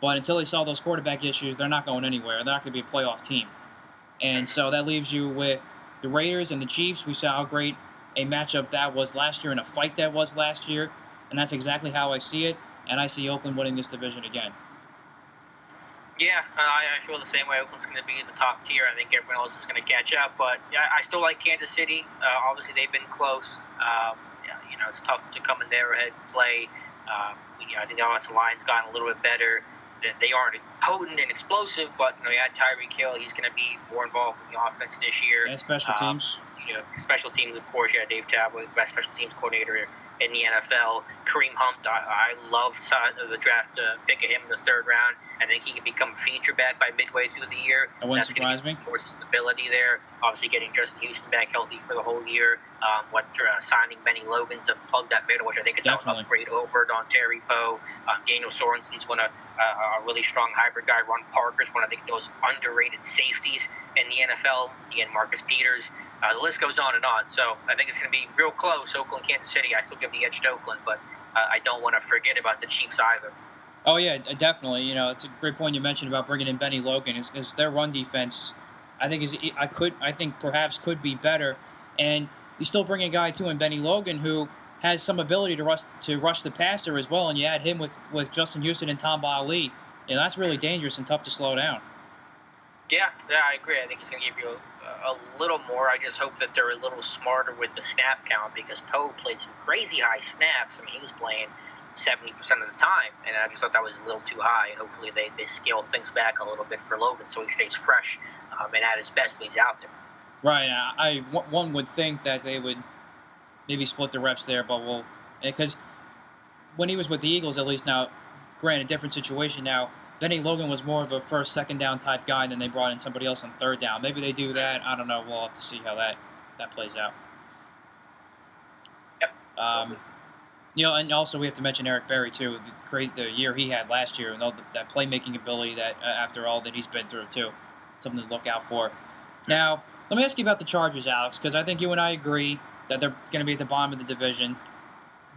But until they solve those quarterback issues, they're not going anywhere. They're not going to be a playoff team. And so that leaves you with the Raiders and the Chiefs. We saw how great a matchup that was last year and a fight that was last year. And that's exactly how I see it. And I see Oakland winning this division again. Yeah, I feel the same way. Oakland's going to be at the top tier. I think everyone else is going to catch up. But yeah, I still like Kansas City. Obviously, they've been close. It's tough to come in there and play. I think the offensive line's gotten a little bit better. They aren't potent and explosive, but you had Tyreek Hill. He's going to be more involved in the offense this year. And special teams. Special teams, of course. Yeah, Dave Tabler, best special teams coordinator in the NFL. Kareem Hunt, I loved the draft pick of him in the third round. I think he can become a feature back by midway through the year. That wouldn't surprise me. More stability there. Obviously, getting Justin Houston back healthy for the whole year. Signing Benny Logan to plug that middle, which I think is an upgrade over Don Terry Poe. Daniel Sorensen's a really strong hybrid guy. Ron Parker's one of those underrated safeties in the NFL. Again, Marcus Peters. The list goes on and on. So I think it's going to be real close. Oakland, Kansas City. I still give the edge to Oakland, but I don't want to forget about the Chiefs either. Oh yeah, definitely. It's a great point you mentioned about bringing in Benny Logan. Is their run defense? I think perhaps could be better, and you still bring a guy too in Benny Logan who has some ability to rush the passer as well, and you add him with Justin Houston and Tom Ali. That's really dangerous and tough to slow down. Yeah, I agree. I think he's going to give you a little more. I just hope that they're a little smarter with the snap count because Poe played some crazy high snaps. I mean, he was playing 70% of the time, and I just thought that was a little too high, and hopefully they scale things back a little bit for Logan so he stays fresh and at his best when he's out there. Right. One would think that they would maybe split the reps there, but because when he was with the Eagles, at least now, granted, different situation now, Benny Logan was more of a first, second down type guy, and then they brought in somebody else on third down. Maybe they do that. I don't know. We'll have to see how that plays out. Yep. And also we have to mention Eric Berry too. The year he had last year, and that playmaking ability that after all that he's been through too, something to look out for. Now, let me ask you about the Chargers, Alex, because I think you and I agree that they're going to be at the bottom of the division.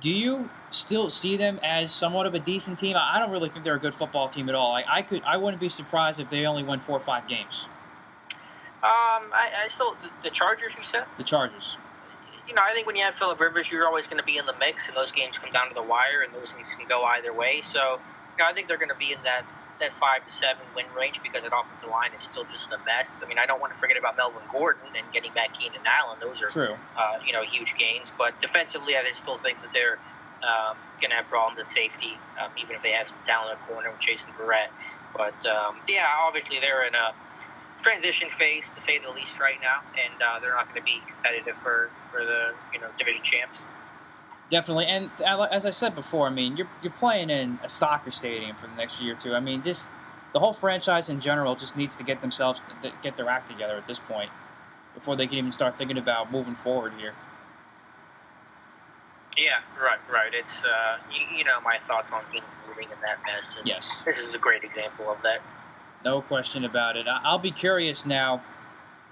Do you still see them as somewhat of a decent team? I don't really think they're a good football team at all. I wouldn't be surprised if they only won 4 or 5 games. The Chargers, you said? The Chargers. I think when you have Phillip Rivers, you're always going to be in the mix, and those games come down to the wire, and those things can go either way. So, I think they're going to be in that 5 to 7 win range because that offensive line is still just a mess. I mean, I don't want to forget about Melvin Gordon and getting back Keenan Allen. Those are true. Huge gains. But defensively, I still think that they're going to have problems at safety, even if they have some talent at corner with Jason Verrett. But obviously they're in a transition phase to say the least right now, and they're not going to be competitive for the division champs. Definitely, and as I said before, I mean, you're playing in a soccer stadium for the next year or two. I mean, just the whole franchise in general just needs to get their act together at this point before they can even start thinking about moving forward here. Yeah, right. It's my thoughts on teams moving in that mess. And yes, this is a great example of that. No question about it. I'll be curious now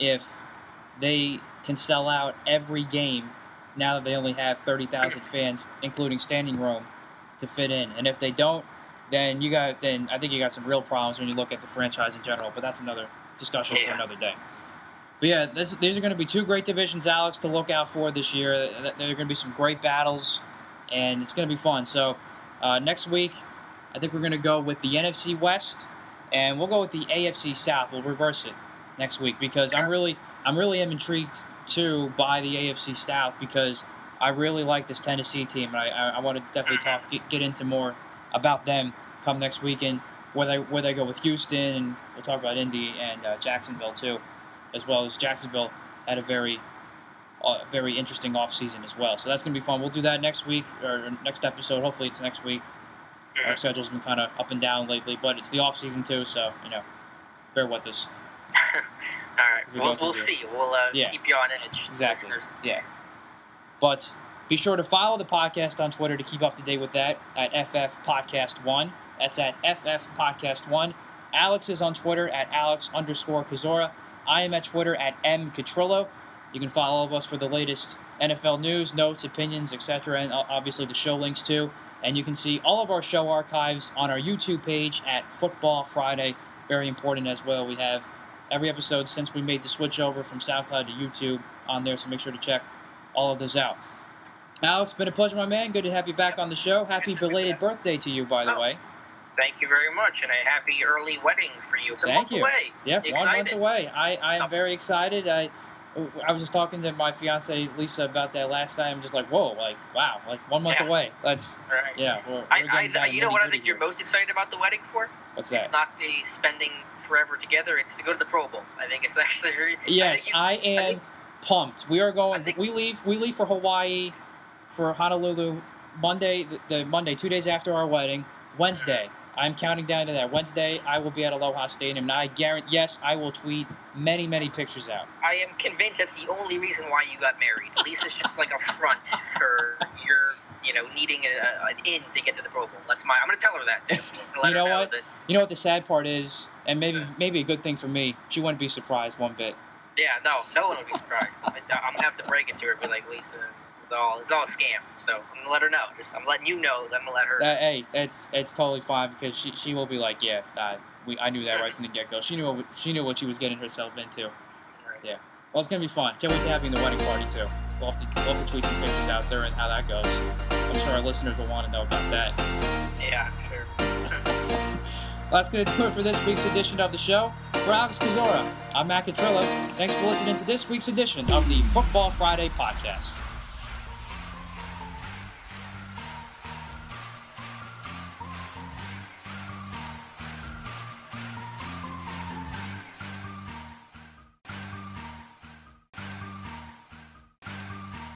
if they can sell out every game now that they only have 30,000 fans, including standing room, to fit in. And if they don't, then I think you got some real problems when you look at the franchise in general. But that's another discussion for another day. But yeah, these are going to be 2 great divisions, Alex, to look out for this year. There are going to be some great battles, and it's going to be fun. So next week, I think we're going to go with the NFC West, and we'll go with the AFC South. We'll reverse it next week because I'm really intrigued too by the AFC South because I really like this Tennessee team, and I want to definitely get into more about them come next week and where they go with Houston, and we'll talk about Indy and Jacksonville too, as well as Jacksonville had a very interesting offseason as well. So that's going to be fun. We'll do that next week or next episode. Hopefully it's next week. Our schedule's been kind of up and down lately, but it's the offseason too, so bear with us. All right, we'll see. We'll keep you on edge. Exactly. Listeners. Yeah. But be sure to follow the podcast on Twitter to keep up to date with that at FF Podcast 1. That's at FF Podcast 1. Alex is on Twitter at Alex_Kazora. I am at Twitter at M. Catrillo. You can follow us for the latest NFL news, notes, opinions, etc., and obviously the show links too. And you can see all of our show archives on our YouTube page at Football Friday. Very important as well. We have every episode since we made the switch over from SoundCloud to YouTube on there, so make sure to check all of those out. Alex, been a pleasure, my man. Good to have you back on the show. Happy belated birthday to you, by the way. Thank you very much, and a happy early wedding for you. It's a month away. Yeah, 1 month away. I am very excited. I was just talking to my fiance Lisa about that last night. I'm just like, whoa, like wow, like 1 month away. That's right. Yeah. You know what I think you're most excited about the wedding for? What's that? It's not the spending forever together. It's to go to the Pro Bowl. I think it's actually. Yes, I am pumped. We are going. We leave for Hawaii, for Honolulu, Monday. The Monday, 2 days after our wedding. Wednesday. I'm counting down to that. Wednesday, I will be at Aloha Stadium, and I guarantee, yes, I will tweet many, many pictures out. I am convinced that's the only reason why you got married. Lisa's just like a front for your, needing an in to get to the Pro Bowl. I'm going to tell her that too. You know what? You know what the sad part is, and maybe a good thing for me. She wouldn't be surprised one bit. Yeah, no one would be surprised. I'm gonna have to break it to her, and be like, Lisa. It's all a scam. So I'm gonna let her know. I'm letting you know that I'm gonna let her. Hey, it's totally fine because she will be like, yeah, I knew that right from the get go. She knew what she was getting herself into. Right. Yeah. Well, it's gonna be fun. Can't wait to have you in the wedding party too. We'll have to tweet some pictures out there and how that goes. I'm sure our listeners will want to know about that. Yeah, sure. Well, that's gonna do it for this week's edition of the show. For Alex Kozora, I'm Matt Catrillo. Thanks for listening to this week's edition of the Football Friday podcast.